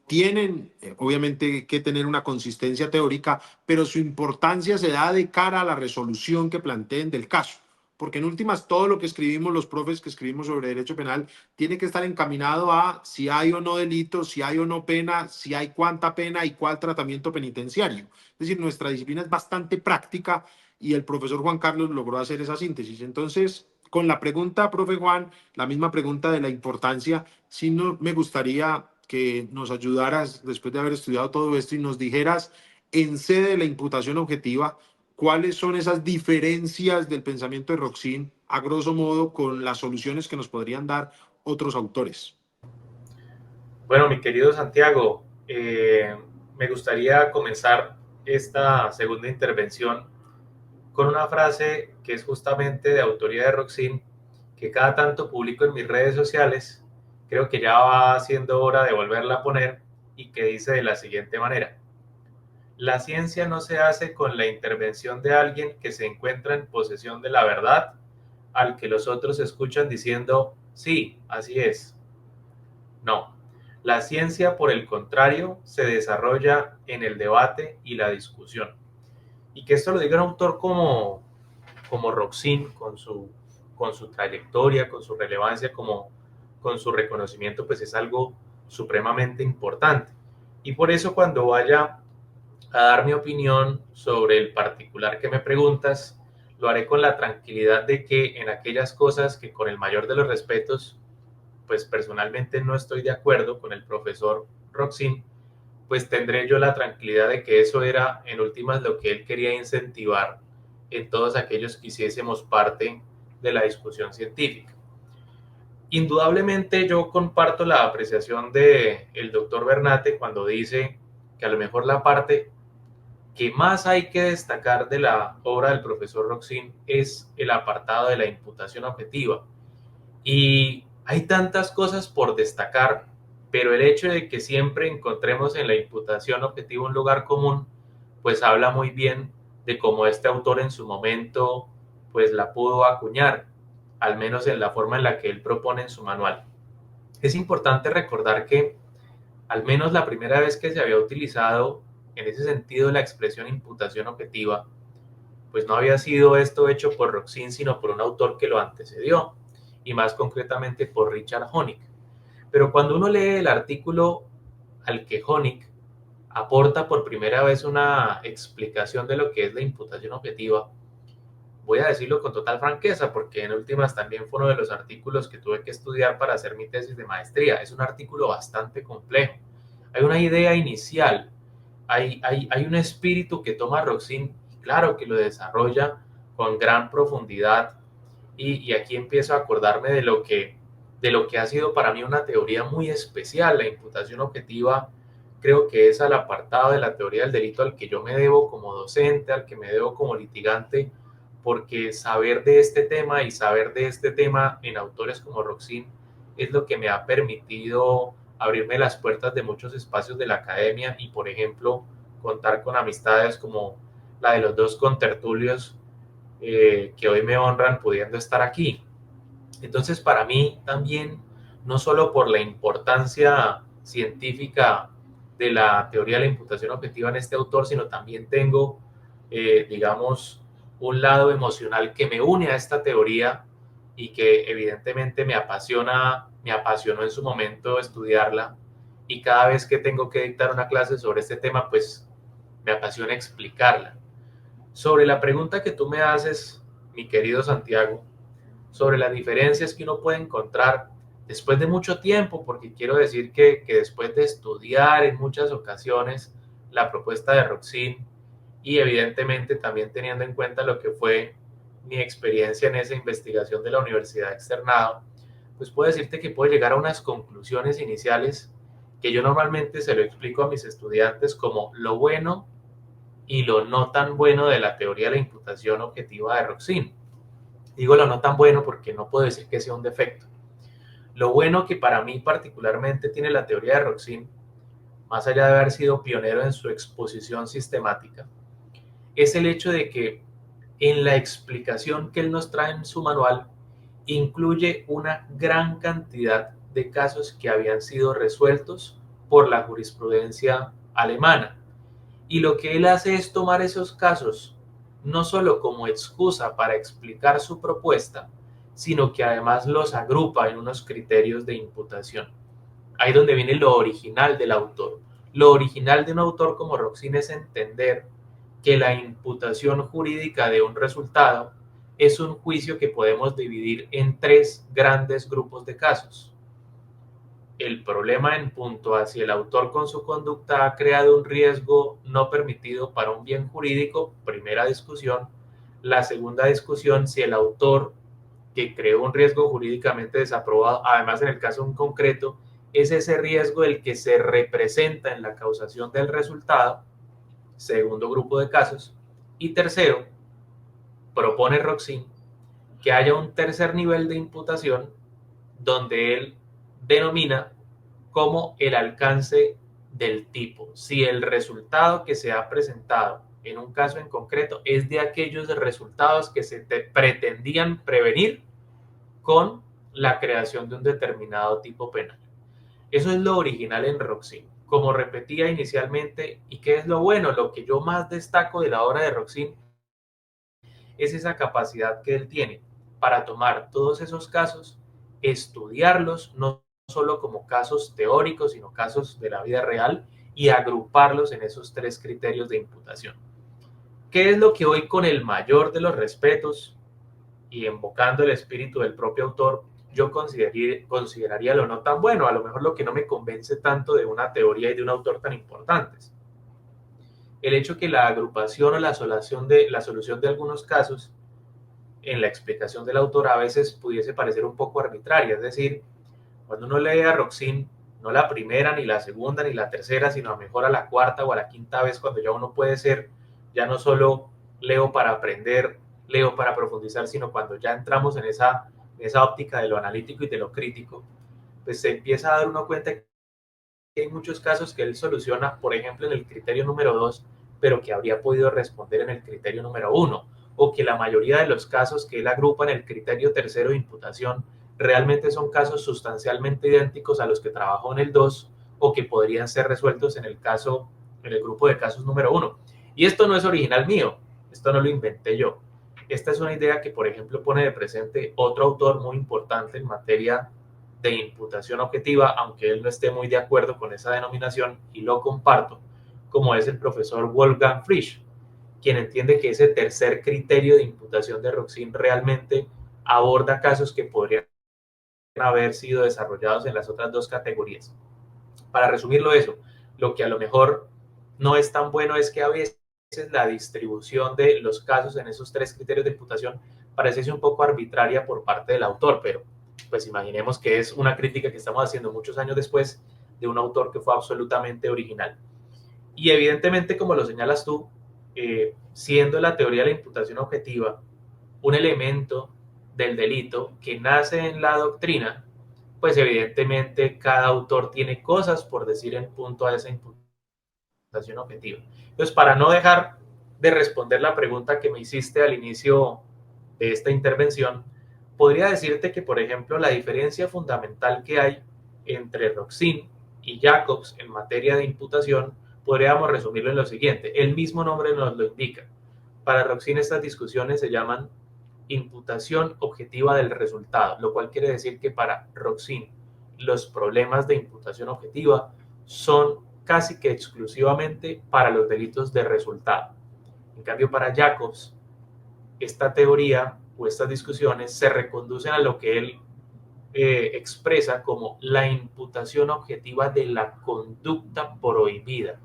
tienen obviamente que tener una consistencia teórica, pero su importancia se da de cara a la resolución que planteen del caso. Porque en últimas, todo lo que escribimos, los profes que escribimos sobre derecho penal, tiene que estar encaminado a si hay o no delito, si hay o no pena, si hay cuánta pena y cuál tratamiento penitenciario. Es decir, nuestra disciplina es bastante práctica y el profesor Juan Carlos logró hacer esa síntesis. Entonces, con la pregunta, profe Juan, la misma pregunta de la importancia, sí no, me gustaría que nos ayudaras, después de haber estudiado todo esto, y nos dijeras, en sede de la imputación objetiva, cuáles son esas diferencias del pensamiento de Roxin, a grosso modo, con las soluciones que nos podrían dar otros autores. Bueno, mi querido Santiago, me gustaría comenzar esta segunda intervención con una frase que es justamente de autoría de Roxin, que cada tanto publico en mis redes sociales creo que ya va siendo hora de volverla a poner y que dice de la siguiente manera: la ciencia no se hace con la intervención de alguien que se encuentra en posesión de la verdad, al que los otros escuchan diciendo, sí, así es. No, la ciencia, por el contrario, se desarrolla en el debate y la discusión. Y que esto lo diga un autor como Roxin, con su trayectoria, con su relevancia, con su reconocimiento, pues es algo supremamente importante. Y por eso cuando vaya a dar mi opinión sobre el particular que me preguntas, lo haré con la tranquilidad de que en aquellas cosas que con el mayor de los respetos, pues personalmente no estoy de acuerdo con el profesor Roxin, pues tendré yo la tranquilidad de que eso era en últimas lo que él quería incentivar en todos aquellos que hiciésemos parte de la discusión científica. Indudablemente yo comparto la apreciación del doctor Bernate cuando dice que a lo mejor la parte que más hay que destacar de la obra del profesor Roxin es el apartado de la imputación objetiva. Y hay tantas cosas por destacar, pero el hecho de que siempre encontremos en la imputación objetiva un lugar común, pues habla muy bien de cómo este autor en su momento pues la pudo acuñar, al menos en la forma en la que él propone en su manual. Es importante recordar que al menos la primera vez que se había utilizado en ese sentido la expresión imputación objetiva, pues no había sido esto hecho por Roxin, sino por un autor que lo antecedió, y más concretamente por Richard Honeck. Pero cuando uno lee el artículo al que Honeck aporta por primera vez una explicación de lo que es la imputación objetiva, voy a decirlo con total franqueza, porque en últimas también fue uno de los artículos que tuve que estudiar para hacer mi tesis de maestría. Es un artículo bastante complejo. Hay una idea inicial, hay un espíritu que toma Roxin, claro que lo desarrolla con gran profundidad, y aquí empiezo a acordarme de lo que ha sido para mí una teoría muy especial. La imputación objetiva creo que es al apartado de la teoría del delito al que yo me debo como docente, al que me debo como litigante, porque saber de este tema y saber de este tema en autores como Roxin es lo que me ha permitido abrirme las puertas de muchos espacios de la academia y, por ejemplo, contar con amistades como la de los dos contertulios que hoy me honran pudiendo estar aquí. Entonces, para mí también, no solo por la importancia científica de la teoría de la imputación objetiva en este autor, sino también tengo, digamos, un lado emocional que me une a esta teoría y que evidentemente me apasionó en su momento estudiarla, y cada vez que tengo que dictar una clase sobre este tema, pues me apasiona explicarla. Sobre la pregunta que tú me haces, mi querido Santiago, sobre las diferencias que uno puede encontrar después de mucho tiempo, porque quiero decir que después de estudiar en muchas ocasiones la propuesta de Roxin y evidentemente también teniendo en cuenta lo que fue mi experiencia en esa investigación de la Universidad Externado, pues puedo decirte que puedo llegar a unas conclusiones iniciales que yo normalmente se lo explico a mis estudiantes como lo bueno y lo no tan bueno de la teoría de la imputación objetiva de Roxin. Digo lo no tan bueno porque no puedo decir que sea un defecto. Lo bueno que para mí particularmente tiene la teoría de Roxin, más allá de haber sido pionero en su exposición sistemática, es el hecho de que en la explicación que él nos trae en su manual incluye una gran cantidad de casos que habían sido resueltos por la jurisprudencia alemana. Y lo que él hace es tomar esos casos no solo como excusa para explicar su propuesta, sino que además los agrupa en unos criterios de imputación. Ahí donde viene lo original del autor. Lo original de un autor como Roxin es entender que la imputación jurídica de un resultado es un juicio que podemos dividir en tres grandes grupos de casos. El problema en punto a si el autor con su conducta ha creado un riesgo no permitido para un bien jurídico, primera discusión. La segunda discusión, si el autor que creó un riesgo jurídicamente desaprobado, además en el caso en concreto, es ese riesgo el que se representa en la causación del resultado, segundo grupo de casos. Y tercero, propone Roxin que haya un tercer nivel de imputación donde él denomina como el alcance del tipo. Si el resultado que se ha presentado en un caso en concreto es de aquellos resultados que se pretendían prevenir con la creación de un determinado tipo penal. Eso es lo original en Roxin. Como repetía inicialmente, ¿y qué es lo bueno? Lo que yo más destaco de la obra de Roxin es esa capacidad que él tiene para tomar todos esos casos, estudiarlos, no solo como casos teóricos, sino casos de la vida real, y agruparlos en esos tres criterios de imputación. ¿Qué es lo que hoy, con el mayor de los respetos y invocando el espíritu del propio autor, yo consideraría lo no tan bueno? A lo mejor lo que no me convence tanto de una teoría y de un autor tan importantes. El hecho que la agrupación o la solución de algunos casos en la explicación del autor a veces pudiese parecer un poco arbitraria. Es decir, cuando uno lee a Roxin, no la primera, ni la segunda, ni la tercera, sino a lo mejor a la cuarta o a la quinta vez, cuando ya uno puede ser, ya no solo leo para aprender, leo para profundizar, sino cuando ya entramos en esa óptica de lo analítico y de lo crítico, pues se empieza a dar uno cuenta que hay muchos casos que él soluciona, por ejemplo, en el criterio número 2, pero que habría podido responder en el criterio número 1, o que la mayoría de los casos que él agrupa en el criterio tercero de imputación realmente son casos sustancialmente idénticos a los que trabajó en el 2, o que podrían ser resueltos en el grupo de casos número 1. Y esto no es original mío, esto no lo inventé yo. Esta es una idea que, por ejemplo, pone de presente otro autor muy importante en materia de imputación objetiva, aunque él no esté muy de acuerdo con esa denominación, y lo comparto, como es el profesor Wolfgang Frisch, quien entiende que ese tercer criterio de imputación de Roxin realmente aborda casos que podrían haber sido desarrollados en las otras dos categorías. Para resumirlo eso, lo que a lo mejor no es tan bueno es que a veces la distribución de los casos en esos tres criterios de imputación parece un poco arbitraria por parte del autor, pero pues imaginemos que es una crítica que estamos haciendo muchos años después de un autor que fue absolutamente original. Y evidentemente, como lo señalas tú, siendo la teoría de la imputación objetiva un elemento del delito que nace en la doctrina, pues evidentemente cada autor tiene cosas por decir en punto a esa imputación objetiva. Entonces, para no dejar de responder la pregunta que me hiciste al inicio de esta intervención, podría decirte que, por ejemplo, la diferencia fundamental que hay entre Roxin y Jacobs en materia de imputación, podríamos resumirlo en lo siguiente. El mismo nombre nos lo indica. Para Roxin estas discusiones se llaman imputación objetiva del resultado, lo cual quiere decir que para Roxin los problemas de imputación objetiva son casi que exclusivamente para los delitos de resultado. En cambio, para Jacobs, esta teoría o estas discusiones se reconducen a lo que él expresa como la imputación objetiva de la conducta prohibida.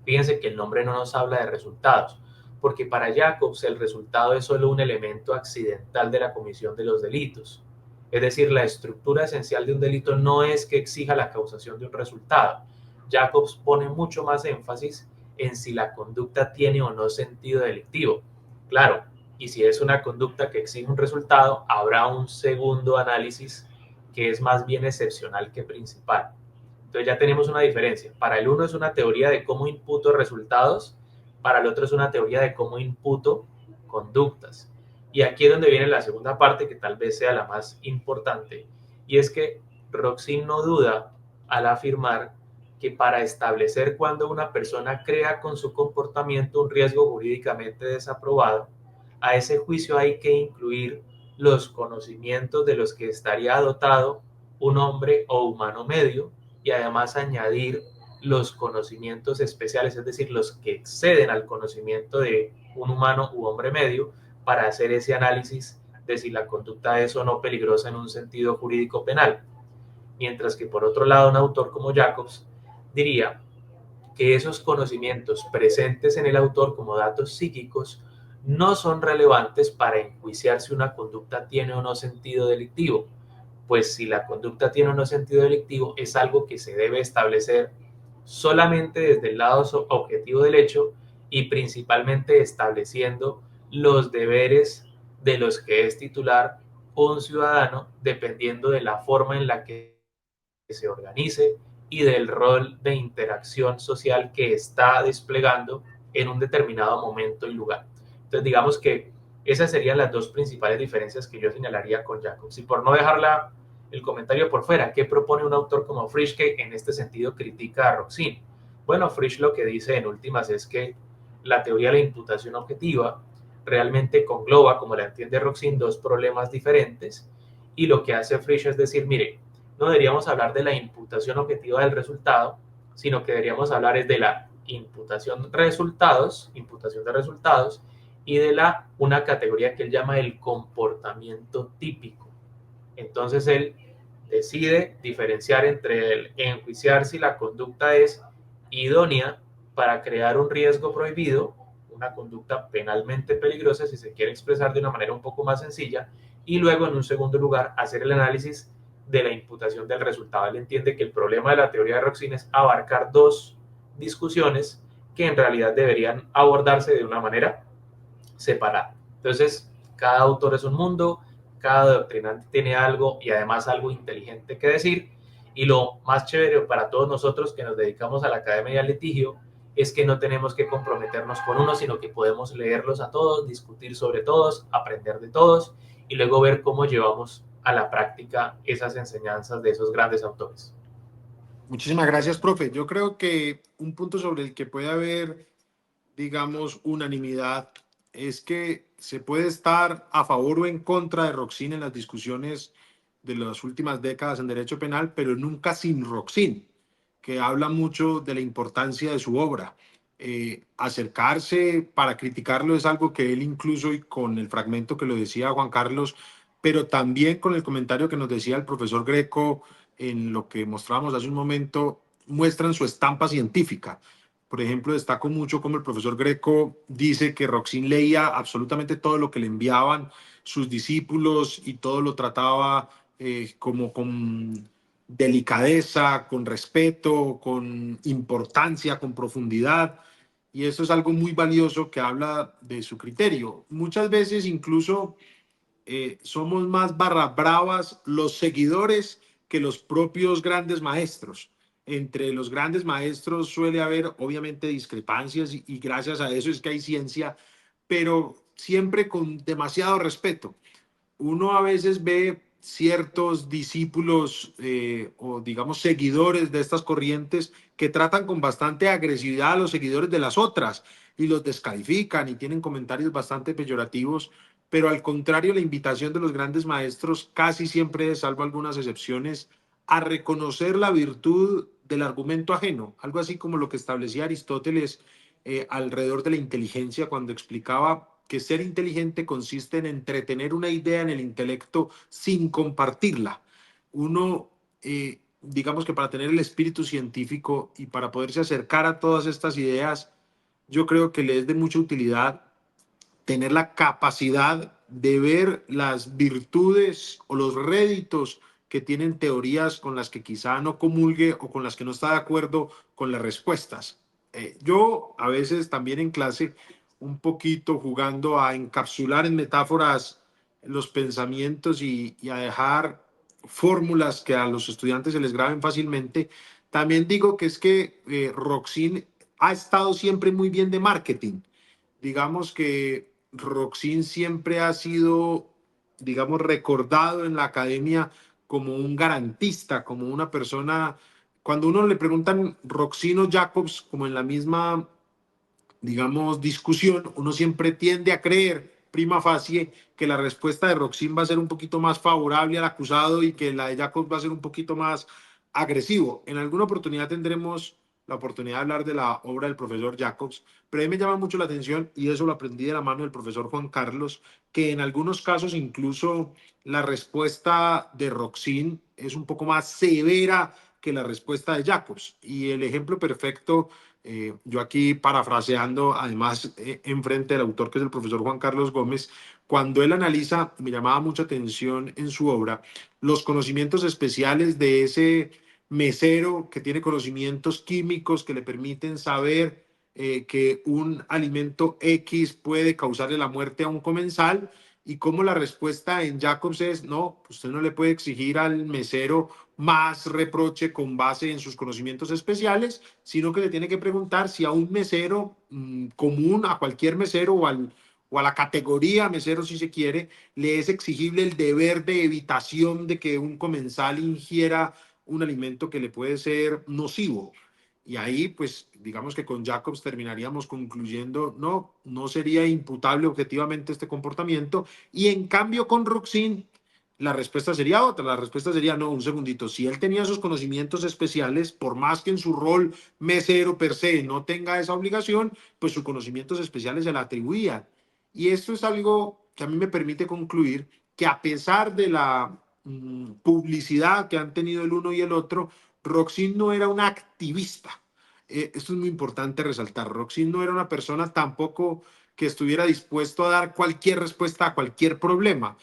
Fíjense que el nombre no nos habla de resultados, porque para Jacobs el resultado es solo un elemento accidental de la comisión de los delitos. Es decir, la estructura esencial de un delito no es que exija la causación de un resultado. Jacobs pone mucho más énfasis en si la conducta tiene o no sentido delictivo. Claro, y si es una conducta que exige un resultado, habrá un segundo análisis que es más bien excepcional que principal. Entonces ya tenemos una diferencia. Para el uno es una teoría de cómo imputo resultados, para el otro es una teoría de cómo imputo conductas. Y aquí es donde viene la segunda parte, que tal vez sea la más importante, y es que Roxin no duda al afirmar que para establecer cuando una persona crea con su comportamiento un riesgo jurídicamente desaprobado, a ese juicio hay que incluir los conocimientos de los que estaría dotado un hombre o humano medio, y además añadir los conocimientos especiales, es decir, los que exceden al conocimiento de un humano u hombre medio, para hacer ese análisis de si la conducta es o no peligrosa en un sentido jurídico penal. Mientras que por otro lado, un autor como Jacobs diría que esos conocimientos presentes en el autor como datos psíquicos no son relevantes para enjuiciar si una conducta tiene o no sentido delictivo, pues si la conducta tiene o no sentido delictivo es algo que se debe establecer solamente desde el lado objetivo del hecho, y principalmente estableciendo los deberes de los que es titular un ciudadano, dependiendo de la forma en la que se organice y del rol de interacción social que está desplegando en un determinado momento y lugar. Entonces, digamos que esas serían las dos principales diferencias que yo señalaría con Jacobs. Y por no dejarla el comentario por fuera, ¿qué propone un autor como Frisch que en este sentido critica a Roxin? Bueno, Frisch lo que dice en últimas es que la teoría de la imputación objetiva realmente congloba, como la entiende Roxin, dos problemas diferentes, y lo que hace Frisch es decir, mire, no deberíamos hablar de la imputación objetiva del resultado, sino que deberíamos hablar es de la imputación de resultados y de una categoría que él llama el comportamiento típico. Entonces él decide diferenciar entre el enjuiciar si la conducta es idónea para crear un riesgo prohibido, una conducta penalmente peligrosa, si se quiere expresar de una manera un poco más sencilla, y luego en un segundo lugar hacer el análisis de la imputación del resultado. Él entiende que el problema de la teoría de Roxin es abarcar dos discusiones que en realidad deberían abordarse de una manera separada. Entonces, cada autor es un mundo, cada doctrinante tiene algo y además algo inteligente que decir, y lo más chévere para todos nosotros que nos dedicamos a la academia y al litigio es que no tenemos que comprometernos con uno, sino que podemos leerlos a todos, discutir sobre todos, aprender de todos y luego ver cómo llevamos a la práctica esas enseñanzas de esos grandes autores. Muchísimas gracias, profe. Yo creo que un punto sobre el que puede haber, digamos, unanimidad es que se puede estar a favor o en contra de Roxin en las discusiones de las últimas décadas en derecho penal, pero nunca sin Roxin, que habla mucho de la importancia de su obra. Acercarse para criticarlo es algo que él incluso, y con el fragmento que lo decía Juan Carlos, pero también con el comentario que nos decía el profesor Greco en lo que mostrábamos hace un momento, muestran su estampa científica. Por ejemplo, destaco mucho como el profesor Greco dice que Roxin leía absolutamente todo lo que le enviaban sus discípulos y todo lo trataba como con delicadeza, con respeto, con importancia, con profundidad. Y eso es algo muy valioso que habla de su criterio. Muchas veces incluso somos más barra bravas los seguidores que los propios grandes maestros. Entre los grandes maestros suele haber obviamente discrepancias y gracias a eso es que hay ciencia, pero siempre con demasiado respeto. Uno a veces ve ciertos discípulos o digamos seguidores de estas corrientes que tratan con bastante agresividad a los seguidores de las otras y los descalifican y tienen comentarios bastante peyorativos, pero al contrario la invitación de los grandes maestros casi siempre, salvo algunas excepciones, a reconocer la virtud del argumento ajeno, algo así como lo que establecía Aristóteles alrededor de la inteligencia cuando explicaba que ser inteligente consiste en entretener una idea en el intelecto sin compartirla. Uno, digamos que para tener el espíritu científico y para poderse acercar a todas estas ideas, yo creo que le es de mucha utilidad tener la capacidad de ver las virtudes o los réditos que tienen teorías con las que quizá no comulgue o con las que no está de acuerdo con las respuestas. Yo a veces también en clase, un poquito jugando a encapsular en metáforas los pensamientos y a dejar fórmulas que a los estudiantes se les graben fácilmente, también digo que es que Roxin ha estado siempre muy bien de marketing. Digamos que Roxin siempre ha sido, digamos, recordado en la academia como un garantista, como una persona. Cuando uno le preguntan Roxin o Jacobs, como en la misma, digamos, discusión, uno siempre tiende a creer, prima facie, que la respuesta de Roxin va a ser un poquito más favorable al acusado y que la de Jacobs va a ser un poquito más agresivo. En alguna oportunidad tendremos la oportunidad de hablar de la obra del profesor Jacobs, pero a mí me llama mucho la atención, y eso lo aprendí de la mano del profesor Juan Carlos, que en algunos casos incluso la respuesta de Roxin es un poco más severa que la respuesta de Jacobs. Y el ejemplo perfecto, yo aquí parafraseando, además, enfrente del autor que es el profesor Juan Carlos Gómez, cuando él analiza, me llamaba mucha atención en su obra, los conocimientos especiales de ese mesero que tiene conocimientos químicos que le permiten saber que un alimento X puede causarle la muerte a un comensal y cómo la respuesta en Jacobs es, no, usted no le puede exigir al mesero más reproche con base en sus conocimientos especiales, sino que le tiene que preguntar si a un mesero común, a cualquier mesero o a la categoría mesero, si se quiere, le es exigible el deber de evitación de que un comensal ingiera un alimento que le puede ser nocivo. Y ahí, pues, digamos que con Jacobs terminaríamos concluyendo, no, no sería imputable objetivamente este comportamiento. Y en cambio con Roxin, la respuesta sería otra. La respuesta sería, no, un segundito, si él tenía esos conocimientos especiales, por más que en su rol mesero per se no tenga esa obligación, pues sus conocimientos especiales se la atribuían. Y esto es algo que a mí me permite concluir que a pesar de la publicidad que han tenido el uno y el otro, Roxin no era una activista. Esto es muy importante resaltar. Roxin no era una persona tampoco que estuviera dispuesto a dar cualquier respuesta a cualquier problema.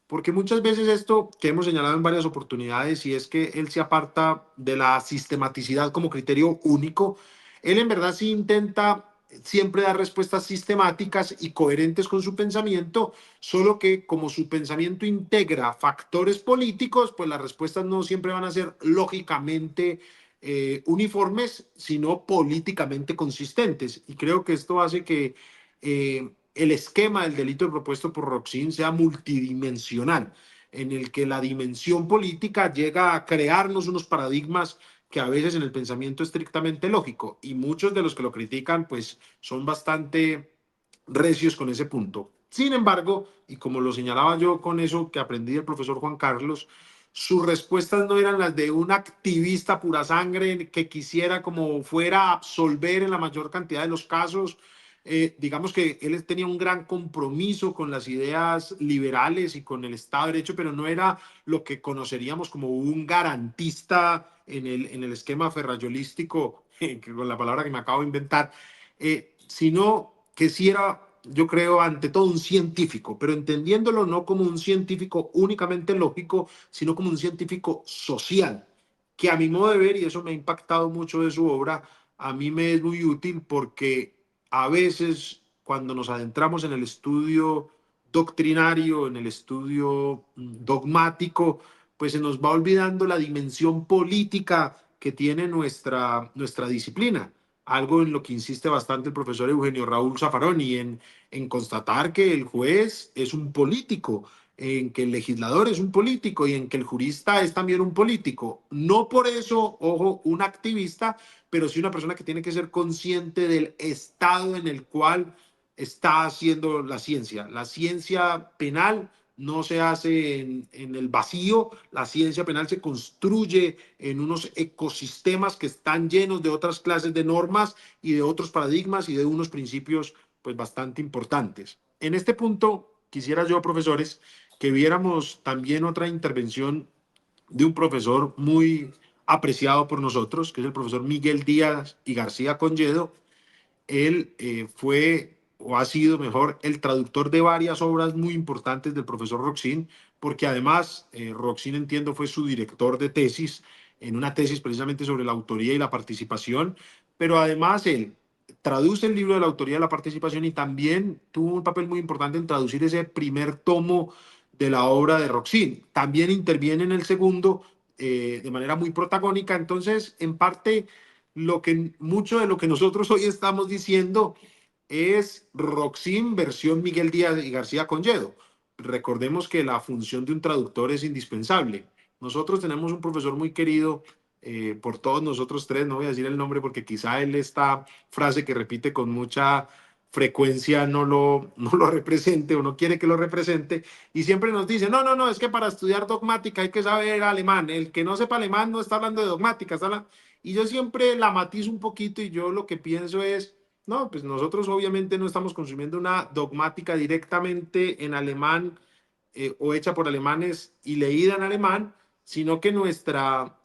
Porque muchas veces esto que hemos señalado en varias oportunidades, y es que él se aparta de la sistematicidad como criterio único, él en verdad sí intenta siempre dar respuestas sistemáticas y coherentes con su pensamiento, solo que como su pensamiento integra factores políticos, pues las respuestas no siempre van a ser lógicamente uniformes, sino políticamente consistentes. Y creo que esto hace que el esquema del delito propuesto por Roxin sea multidimensional, en el que la dimensión política llega a crearnos unos paradigmas que a veces en el pensamiento estrictamente lógico, y muchos de los que lo critican pues son bastante recios con ese punto. Sin embargo, y como lo señalaba yo con eso que aprendí del profesor Juan Carlos, sus respuestas no eran las de un activista pura sangre que quisiera como fuera absolver en la mayor cantidad de los casos. Digamos que él tenía un gran compromiso con las ideas liberales y con el Estado de Derecho, pero no era lo que conoceríamos como un garantista en el esquema ferrayolístico, con la palabra que me acabo de inventar, sino que sí era, yo creo, ante todo un científico, pero entendiéndolo no como un científico únicamente lógico, sino como un científico social, que a mi modo de ver, y eso me ha impactado mucho de su obra, a mí me es muy útil porque a veces cuando nos adentramos en el estudio doctrinario, en el estudio dogmático, pues se nos va olvidando la dimensión política que tiene nuestra disciplina. Algo en lo que insiste bastante el profesor Eugenio Raúl Zaffaroni, en constatar que el juez es un político, en que el legislador es un político y en que el jurista es también un político. No por eso, ojo, un activista, pero sí una persona que tiene que ser consciente del estado en el cual está haciendo la ciencia. La ciencia penal no se hace en el vacío, la ciencia penal se construye en unos ecosistemas que están llenos de otras clases de normas y de otros paradigmas y de unos principios pues bastante importantes. En este punto quisiera yo, profesores, que viéramos también otra intervención de un profesor muy apreciado por nosotros, que es el profesor Miguel Díaz y García Conyedo. Él fue, o ha sido mejor, el traductor de varias obras muy importantes del profesor Roxin, porque además Roxin, entiendo, fue su director de tesis, en una tesis precisamente sobre la autoría y la participación, pero además él traduce el libro de la autoría y la participación y también tuvo un papel muy importante en traducir ese primer tomo de la obra de Roxin. También interviene en el segundo de manera muy protagónica, entonces en parte mucho de lo que nosotros hoy estamos diciendo es Roxin versión Miguel Díaz y García Conyedo. Recordemos que la función de un traductor es indispensable. Nosotros tenemos un profesor muy querido por todos nosotros tres, no voy a decir el nombre porque quizá él esta frase que repite con mucha frecuencia no lo represente o no quiere que lo represente, y siempre nos dice, no, no, no, es que para estudiar dogmática hay que saber alemán, el que no sepa alemán no está hablando de dogmática, y yo siempre la matizo un poquito y yo lo que pienso es, no, pues nosotros obviamente no estamos consumiendo una dogmática directamente en alemán o hecha por alemanes y leída en alemán, sino que nuestra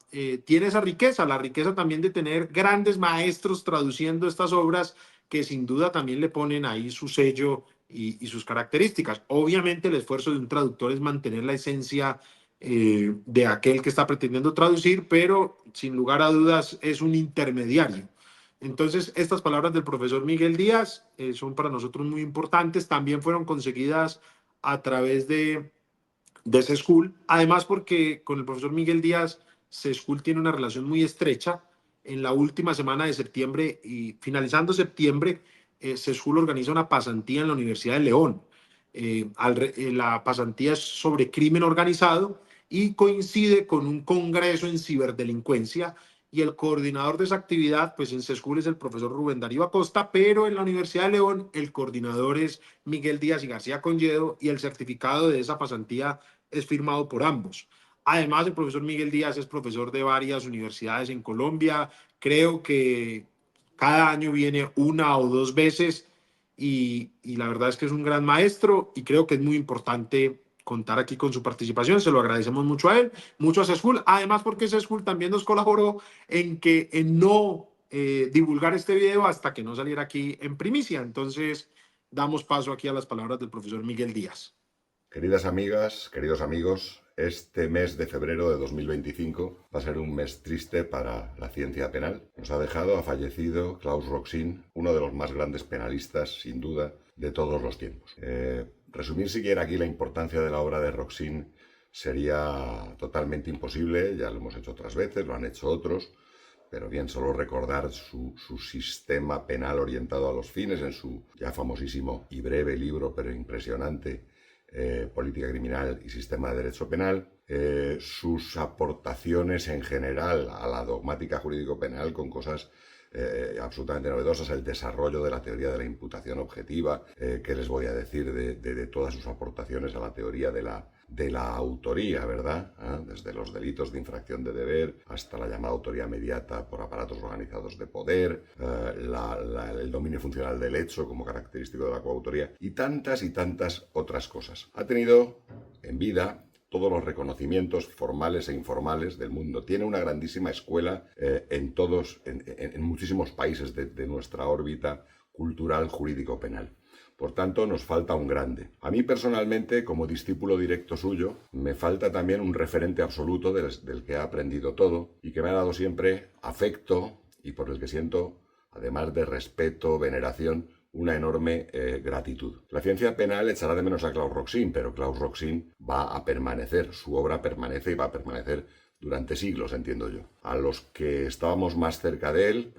tiene esa riqueza, la riqueza también de tener grandes maestros traduciendo estas obras que sin duda también le ponen ahí su sello y sus características. Obviamente el esfuerzo de un traductor es mantener la esencia de aquel que está pretendiendo traducir, pero sin lugar a dudas es un intermediario. Entonces, estas palabras del profesor Miguel Díaz son para nosotros muy importantes. También fueron conseguidas a través de CESCUL, además porque con el profesor Miguel Díaz, CESCUL tiene una relación muy estrecha. En la última semana de septiembre y finalizando septiembre, CESCUL organiza una pasantía en la Universidad de León. La pasantía es sobre crimen organizado y coincide con un congreso en ciberdelincuencia, y el coordinador de esa actividad, pues en CESCUL es el profesor Rubén Darío Acosta, pero en la Universidad de León el coordinador es Miguel Díaz y García Conyedo, y el certificado de esa pasantía es firmado por ambos. Además, el profesor Miguel Díaz es profesor de varias universidades en Colombia. Creo que cada año viene una o dos veces, y la verdad es que es un gran maestro, y creo que es muy importante contar aquí con su participación. Se lo agradecemos mucho a él, mucho a CESCUL, además porque CESCUL también nos colaboró en no divulgar este video hasta que no saliera aquí en primicia. Entonces, damos paso aquí a las palabras del profesor Miguel Díaz. Queridas amigas, queridos amigos, este mes de febrero de 2025 va a ser un mes triste para la ciencia penal. Ha fallecido Klaus Roxin, uno de los más grandes penalistas, sin duda, de todos los tiempos. Resumir siquiera aquí la importancia de la obra de Roxin sería totalmente imposible, ya lo hemos hecho otras veces, lo han hecho otros, pero bien, solo recordar su sistema penal orientado a los fines en su ya famosísimo y breve libro, pero impresionante, Política Criminal y Sistema de Derecho Penal, sus aportaciones en general a la dogmática jurídico-penal con cosas absolutamente novedosas, el desarrollo de la teoría de la imputación objetiva, ¿qué les voy a decir de todas sus aportaciones a la teoría de la autoría, ¿verdad? Desde los delitos de infracción de deber hasta la llamada autoría mediata por aparatos organizados de poder, el dominio funcional del hecho como característico de la coautoría y tantas otras cosas. Ha tenido en vida todos los reconocimientos formales e informales del mundo. Tiene una grandísima escuela en muchísimos países de nuestra órbita cultural jurídico-penal. Por tanto, nos falta un grande. A mí personalmente, como discípulo directo suyo, me falta también un referente absoluto del que he aprendido todo y que me ha dado siempre afecto y por el que siento, además de respeto, veneración, una enorme gratitud. La ciencia penal echará de menos a Klaus Roxin, pero Klaus Roxin va a permanecer, su obra permanece y va a permanecer durante siglos, entiendo yo. A los que estábamos más cerca de él,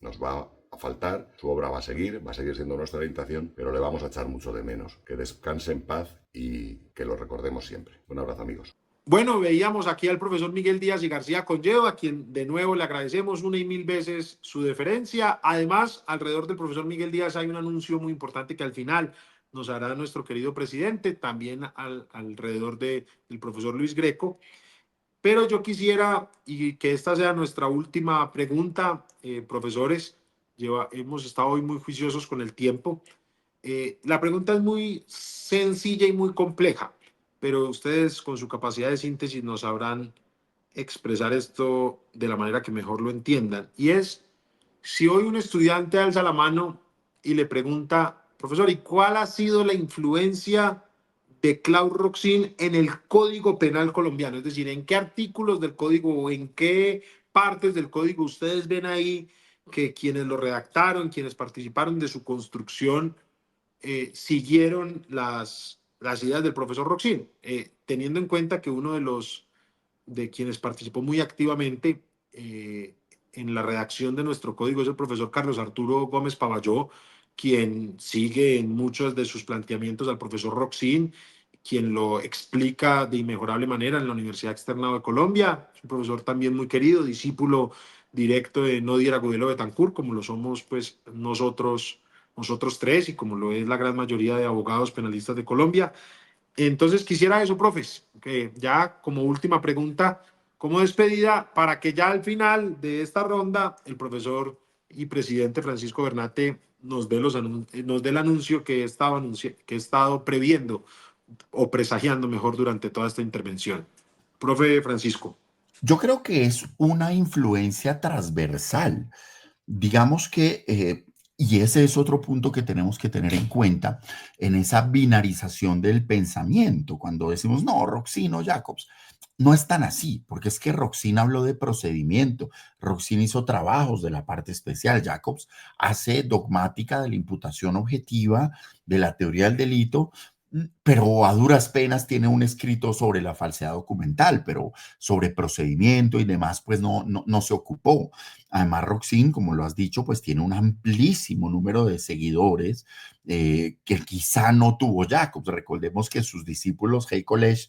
nos va a faltar, su obra va a seguir siendo nuestra orientación, pero le vamos a echar mucho de menos. Que descanse en paz y que lo recordemos siempre. Un abrazo, amigos. Bueno, veíamos aquí al profesor Miguel Díaz y García Conyedo, a quien de nuevo le agradecemos una y mil veces su deferencia. Además, alrededor del profesor Miguel Díaz hay un anuncio muy importante que al final nos hará nuestro querido presidente, también alrededor del profesor Luis Greco. Pero yo quisiera, y que esta sea nuestra última pregunta, profesores, hemos estado hoy muy juiciosos con el tiempo. La pregunta es muy sencilla y muy compleja, pero ustedes con su capacidad de síntesis nos sabrán expresar esto de la manera que mejor lo entiendan. Y es, si hoy un estudiante alza la mano y le pregunta, profesor, ¿y cuál ha sido la influencia de Klaus Roxin en el Código Penal colombiano? Es decir, ¿en qué artículos del código o en qué partes del código ustedes ven ahí que quienes lo redactaron, quienes participaron de su construcción, siguieron las ideas del profesor Roxin, teniendo en cuenta que uno de quienes participó muy activamente en la redacción de nuestro código es el profesor Carlos Arturo Gómez Pavalló, quien sigue en muchos de sus planteamientos al profesor Roxin, quien lo explica de inmejorable manera en la Universidad Externado de Colombia. Es un profesor también muy querido, discípulo directo de Nodier Agudelo Betancourt, como lo somos pues nosotros tres, y como lo es la gran mayoría de abogados penalistas de Colombia. Entonces quisiera eso, profes, que ya como última pregunta, como despedida, para que ya al final de esta ronda el profesor y presidente Francisco Bernate nos dé el anuncio que he estado previendo o presagiando mejor durante toda esta intervención. Profe Francisco. Yo creo que es una influencia transversal. Digamos que, y ese es otro punto que tenemos que tener en cuenta en esa binarización del pensamiento, cuando decimos, no, Roxin o Jacobs. No es tan así, porque es que Roxin habló de procedimiento, Roxin hizo trabajos de la parte especial, Jacobs hace dogmática de la imputación objetiva, de la teoría del delito, pero a duras penas tiene un escrito sobre la falsedad documental, pero sobre procedimiento y demás, pues no se ocupó. Además, Roxin, como lo has dicho, pues tiene un amplísimo número de seguidores que quizá no tuvo Jacobs. Recordemos que sus discípulos, Hay College,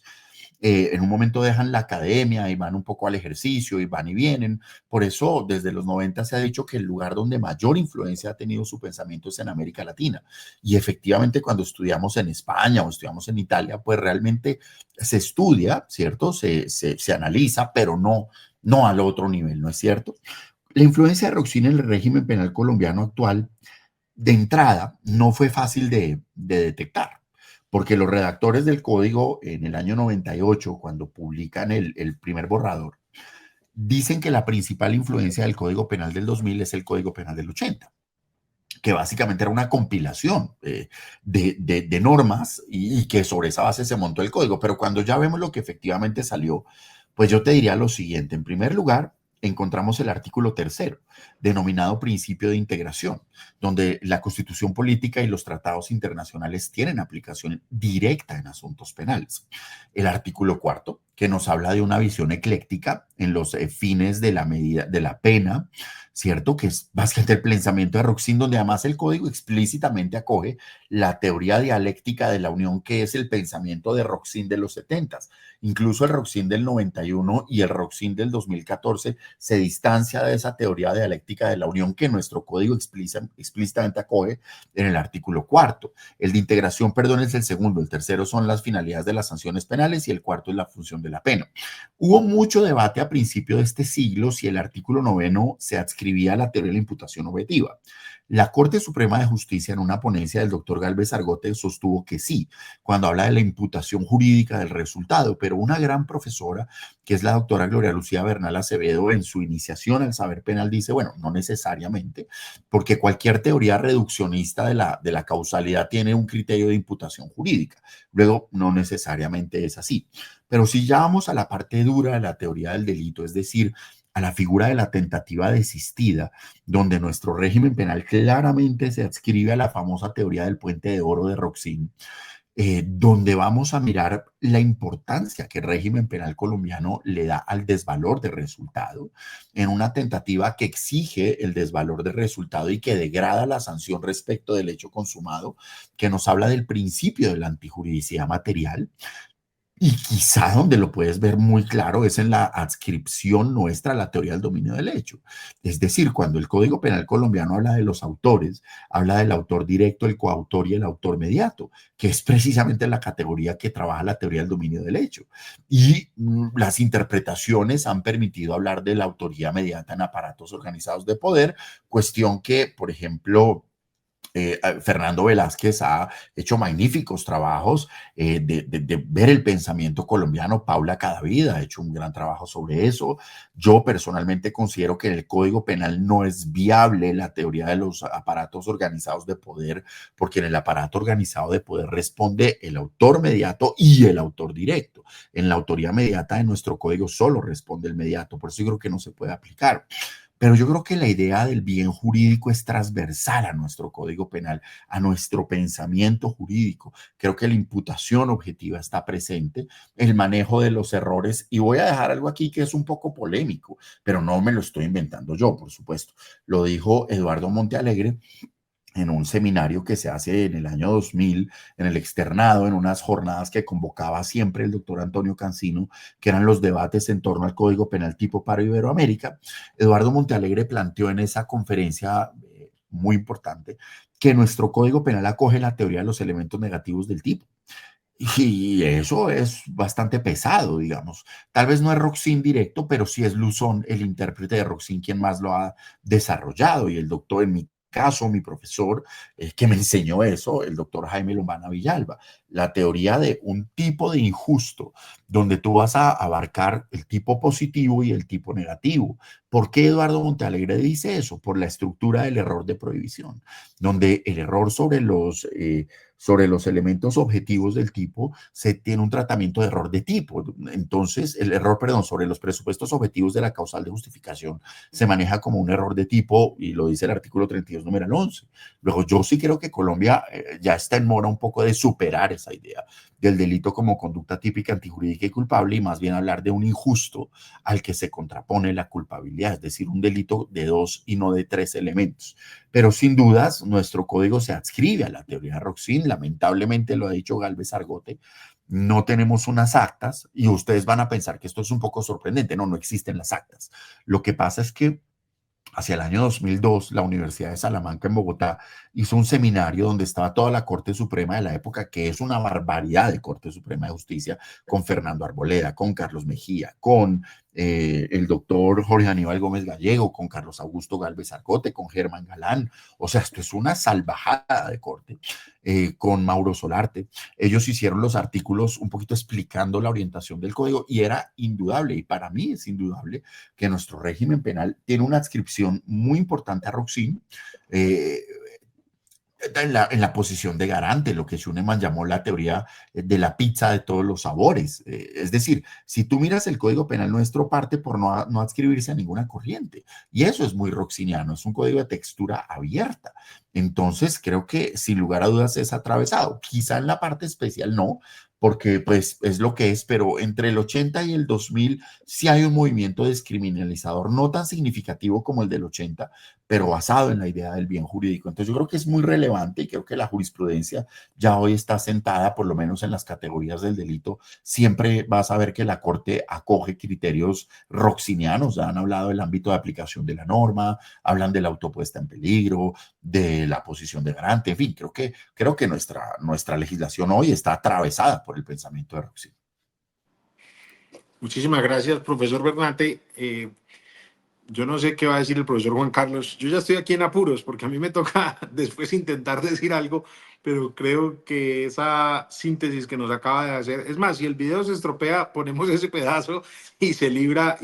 en un momento dejan la academia y van un poco al ejercicio y van y vienen. Por eso, desde los 90 se ha dicho que el lugar donde mayor influencia ha tenido su pensamiento es en América Latina. Y efectivamente, cuando estudiamos en España o estudiamos en Italia, pues realmente se estudia, ¿cierto? Se analiza, pero no al otro nivel, ¿no es cierto? La influencia de Roxin en el régimen penal colombiano actual, de entrada, no fue fácil de detectar, porque los redactores del código en el año 98, cuando publican el primer borrador, dicen que la principal influencia del Código Penal del 2000 es el Código Penal del 80, que básicamente era una compilación de normas y que sobre esa base se montó el código. Pero cuando ya vemos lo que efectivamente salió, pues yo te diría lo siguiente. En primer lugar, encontramos el artículo tercero, denominado principio de integración, donde la Constitución política y los tratados internacionales tienen aplicación directa en asuntos penales. El artículo cuarto, que nos habla de una visión ecléctica en los fines de la medida de la pena, ¿cierto? Que es básicamente el pensamiento de Roxin, donde además el código explícitamente acoge la teoría dialéctica de la unión, que es el pensamiento de Roxin de los 70s. Incluso el Roxin del 91 y el Roxin del 2014 se distancia de esa teoría dialéctica de la unión que nuestro código explícitamente acoge en el artículo cuarto. El de integración, perdón, es el segundo. El tercero son las finalidades de las sanciones penales y el cuarto es la función de la pena. Hubo mucho debate a principio de este siglo si el artículo noveno se adscribía a la teoría de la imputación objetiva. La Corte Suprema de Justicia, en una ponencia del doctor Galvez Argote, sostuvo que sí, cuando habla de la imputación jurídica del resultado, pero una gran profesora, que es la doctora Gloria Lucía Bernal Acevedo, en su iniciación al saber penal dice, bueno, no necesariamente, porque cualquier teoría reduccionista de la causalidad tiene un criterio de imputación jurídica. Luego, no necesariamente es así. Pero si ya vamos a la parte dura de la teoría del delito, es decir, a la figura de la tentativa desistida, donde nuestro régimen penal claramente se adscribe a la famosa teoría del puente de oro de Roxin, donde vamos a mirar la importancia que el régimen penal colombiano le da al desvalor de resultado, en una tentativa que exige el desvalor de resultado y que degrada la sanción respecto del hecho consumado, que nos habla del principio de la antijuridicidad material. Y quizá donde lo puedes ver muy claro es en la adscripción nuestra a la teoría del dominio del hecho. Es decir, cuando el Código Penal colombiano habla de los autores, habla del autor directo, el coautor y el autor mediato, que es precisamente la categoría que trabaja la teoría del dominio del hecho. Y las interpretaciones han permitido hablar de la autoría mediata en aparatos organizados de poder, cuestión que, por ejemplo, Fernando Velázquez ha hecho magníficos trabajos de ver el pensamiento colombiano. Paula Cadavid ha hecho un gran trabajo sobre eso. Yo personalmente considero que en el Código Penal no es viable la teoría de los aparatos organizados de poder, porque en el aparato organizado de poder responde el autor mediato y el autor directo. En la autoría mediata de nuestro código solo responde el mediato, por eso yo creo que no se puede aplicar. Pero yo creo que la idea del bien jurídico es transversal a nuestro código penal, a nuestro pensamiento jurídico. Creo que la imputación objetiva está presente, el manejo de los errores, y voy a dejar algo aquí que es un poco polémico, pero no me lo estoy inventando yo, por supuesto. Lo dijo Eduardo Montealegre en un seminario que se hace en el año 2000, en el externado, en unas jornadas que convocaba siempre el doctor Antonio Cancino, que eran los debates en torno al Código Penal tipo Paro Iberoamérica. Eduardo Montealegre planteó en esa conferencia muy importante que nuestro Código Penal acoge la teoría de los elementos negativos del tipo. Y eso es bastante pesado, digamos. Tal vez no es Roxin directo, pero sí es Luzón, el intérprete de Roxin, quien más lo ha desarrollado. Y el doctor, en mi caso, mi profesor que me enseñó eso, el doctor Jaime Lombana Villalba, la teoría de un tipo de injusto, donde tú vas a abarcar el tipo positivo y el tipo negativo. ¿Por qué Eduardo Montealegre dice eso? Por la estructura del error de prohibición, donde el error sobre los elementos objetivos del tipo se tiene un tratamiento de error de tipo. Entonces, el error, perdón, sobre los presupuestos objetivos de la causal de justificación se maneja como un error de tipo, y lo dice el artículo 32, numeral 11. Luego, yo sí creo que Colombia ya está en mora un poco de superar esa idea del delito como conducta típica, antijurídica y culpable, y más bien hablar de un injusto al que se contrapone la culpabilidad, es decir, un delito de 2 y no de 3 elementos. Pero sin dudas, nuestro código se adscribe a la teoría de Roxin, lamentablemente lo ha dicho Galvez Argote, no tenemos unas actas y ustedes van a pensar que esto es un poco sorprendente. No, no existen las actas. Lo que pasa es que hacia el año 2002, la Universidad de Salamanca en Bogotá hizo un seminario donde estaba toda la Corte Suprema de la época, que es una barbaridad de Corte Suprema de Justicia, con Fernando Arboleda, con Carlos Mejía, con el doctor Jorge Aníbal Gómez Gallego, con Carlos Augusto Galvez Argote, con Germán Galán. O sea, esto es una salvajada de corte, con Mauro Solarte. Ellos hicieron los artículos un poquito explicando la orientación del código y era indudable, y para mí es indudable, que nuestro régimen penal tiene una adscripción muy importante a Roxin, en la posición de garante, lo que Schunemann llamó la teoría de la pizza de todos los sabores. Es decir, si tú miras el Código Penal nuestro, parte por no adscribirse a ninguna corriente. Y eso es muy roxiniano, es un código de textura abierta. Entonces, creo que sin lugar a dudas es atravesado. Quizá en la parte especial no, porque pues es lo que es, pero entre el 80 y el 2000 sí hay un movimiento descriminalizador, no tan significativo como el del 80, pero basado en la idea del bien jurídico. Entonces yo creo que es muy relevante y creo que la jurisprudencia ya hoy está sentada, por lo menos en las categorías del delito. Siempre vas a ver que la Corte acoge criterios roxinianos, ya han hablado del ámbito de aplicación de la norma, hablan de la autopuesta en peligro, de la posición de garante, en fin, creo que nuestra legislación hoy está atravesada por el pensamiento de Roxin. Muchísimas gracias, profesor Bernate. Yo no sé qué va a decir el profesor Juan Carlos. Yo ya estoy aquí en apuros porque a mí me toca después intentar decir algo, pero creo que esa síntesis que nos acaba de hacer, es más, si el video se estropea, ponemos ese pedazo y se libra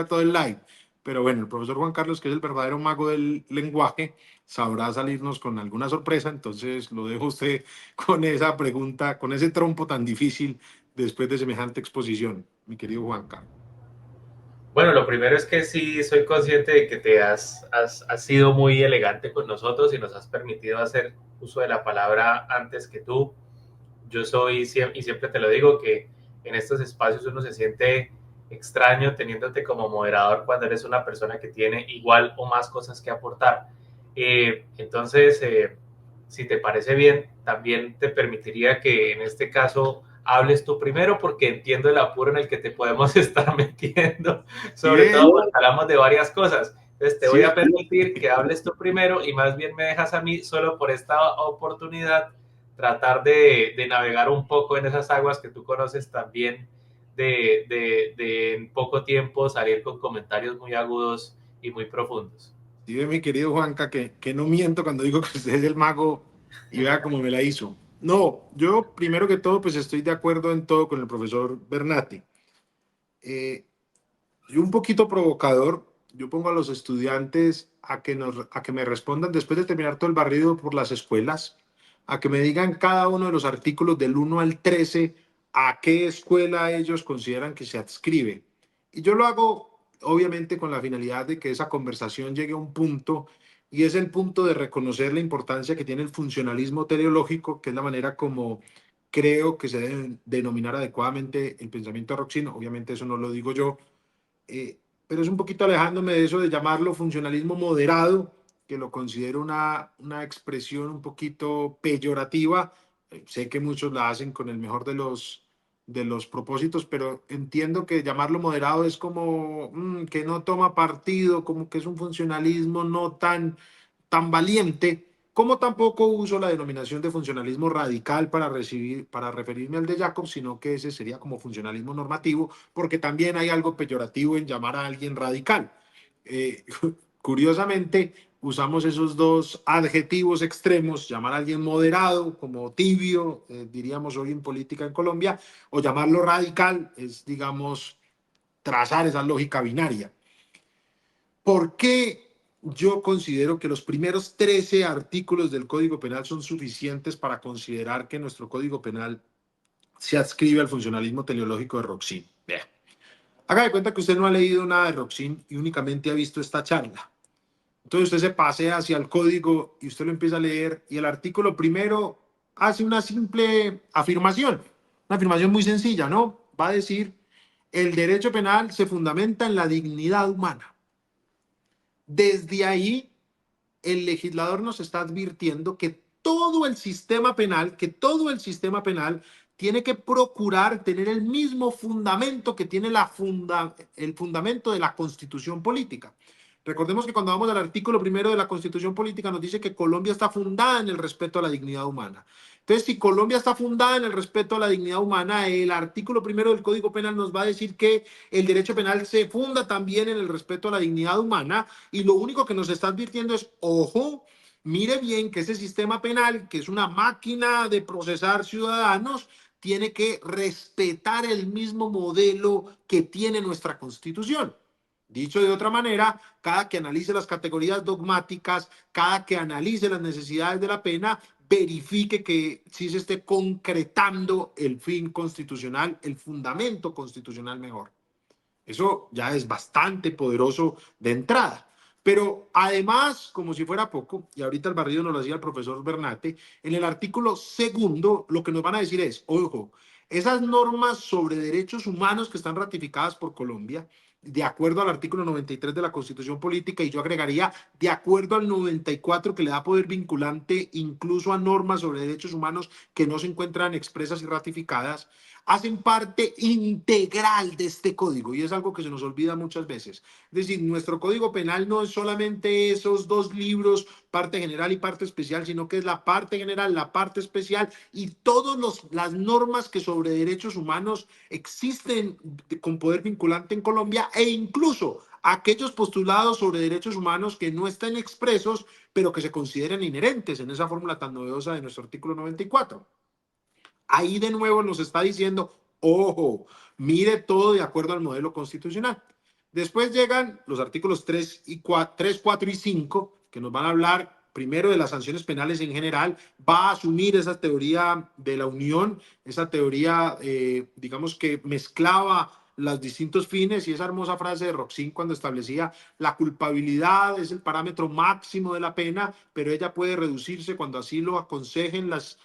todo el live. Pero bueno, el profesor Juan Carlos, que es el verdadero mago del lenguaje, sabrá salirnos con alguna sorpresa, entonces lo dejo a usted con esa pregunta, con ese trompo tan difícil después de semejante exposición, mi querido Juan Carlos. Bueno, lo primero es que sí soy consciente de que te has sido muy elegante con nosotros y nos has permitido hacer uso de la palabra antes que tú. Yo soy, y siempre te lo digo, que en estos espacios uno se siente extraño teniéndote como moderador cuando eres una persona que tiene igual o más cosas que aportar. Entonces, si te parece bien, también te permitiría que en este caso hables tú primero, porque entiendo el apuro en el que te podemos estar metiendo, sobre todo cuando hablamos de varias cosas. Entonces te voy a permitir que hables tú primero y más bien me dejas a mí, solo por esta oportunidad, tratar de navegar un poco en esas aguas que tú conoces también, de en poco tiempo salir con comentarios muy agudos y muy profundos. Sí, mi querido Juanca, que no miento cuando digo que usted es el mago y vea cómo me la hizo. No, yo primero que todo, pues estoy de acuerdo en todo con el profesor Bernati. Yo un poquito provocador, yo pongo a los estudiantes a que me respondan después de terminar todo el barrido por las escuelas, a que me digan cada uno de los artículos del 1 al 13, a qué escuela ellos consideran que se adscribe. Y yo lo hago, obviamente, con la finalidad de que esa conversación llegue a un punto, y es el punto de reconocer la importancia que tiene el funcionalismo teleológico, que es la manera como creo que se debe denominar adecuadamente el pensamiento de Roxin. Obviamente eso no lo digo yo, pero es un poquito alejándome de eso de llamarlo funcionalismo moderado, que lo considero una expresión un poquito peyorativa. Sé que muchos la hacen con el mejor de los propósitos, pero entiendo que llamarlo moderado es como que no toma partido, como que es un funcionalismo no tan valiente, como tampoco uso la denominación de funcionalismo radical para referirme al de Jacob, sino que ese sería como funcionalismo normativo, porque también hay algo peyorativo en llamar a alguien radical. Eh, Curiosamente, usamos esos dos adjetivos extremos, llamar a alguien moderado como tibio, diríamos hoy en política en Colombia, o llamarlo radical, es, digamos, trazar esa lógica binaria. ¿Por qué yo considero que los primeros 13 artículos del Código Penal son suficientes para considerar que nuestro Código Penal se adscribe al funcionalismo teleológico de Roxin? Vea, haga de cuenta que usted no ha leído nada de Roxin y únicamente ha visto esta charla. Entonces usted se pasea hacia el código y usted lo empieza a leer y el artículo primero hace una simple afirmación, una afirmación muy sencilla, ¿no? Va a decir, el derecho penal se fundamenta en la dignidad humana. Desde ahí, el legislador nos está advirtiendo que todo el sistema penal tiene que procurar tener el mismo fundamento que tiene el fundamento de la Constitución política. Recordemos que cuando vamos al artículo primero de la Constitución política nos dice que Colombia está fundada en el respeto a la dignidad humana. Entonces, si Colombia está fundada en el respeto a la dignidad humana, el artículo primero del Código Penal nos va a decir que el derecho penal se funda también en el respeto a la dignidad humana, y lo único que nos está advirtiendo es, ojo, mire bien que ese sistema penal, que es una máquina de procesar ciudadanos, tiene que respetar el mismo modelo que tiene nuestra Constitución. Dicho de otra manera, cada que analice las categorías dogmáticas, cada que analice las necesidades de la pena, verifique que sí se esté concretando el fin constitucional, el fundamento constitucional mejor. Eso ya es bastante poderoso de entrada. Pero además, como si fuera poco, y ahorita el barrido nos lo hacía el profesor Bernate, en el artículo segundo lo que nos van a decir es, ojo, esas normas sobre derechos humanos que están ratificadas por Colombia, de acuerdo al artículo 93 de la Constitución Política, y yo agregaría, de acuerdo al 94 que le da poder vinculante incluso a normas sobre derechos humanos que no se encuentran expresas y ratificadas, hacen parte integral de este código, y es algo que se nos olvida muchas veces. Es decir, nuestro código penal no es solamente esos dos libros, parte general y parte especial, sino que es la parte general, la parte especial y todas las normas que sobre derechos humanos existen con poder vinculante en Colombia, e incluso aquellos postulados sobre derechos humanos que no están expresos, pero que se consideran inherentes en esa fórmula tan novedosa de nuestro artículo 94. Ahí de nuevo nos está diciendo, ojo, mire todo de acuerdo al modelo constitucional. Después llegan los artículos 3, 4 y 5, que nos van a hablar primero de las sanciones penales en general, va a asumir esa teoría de la unión, esa teoría, digamos, que mezclaba los distintos fines, y esa hermosa frase de Roxin cuando establecía la culpabilidad es el parámetro máximo de la pena, pero ella puede reducirse cuando así lo aconsejen las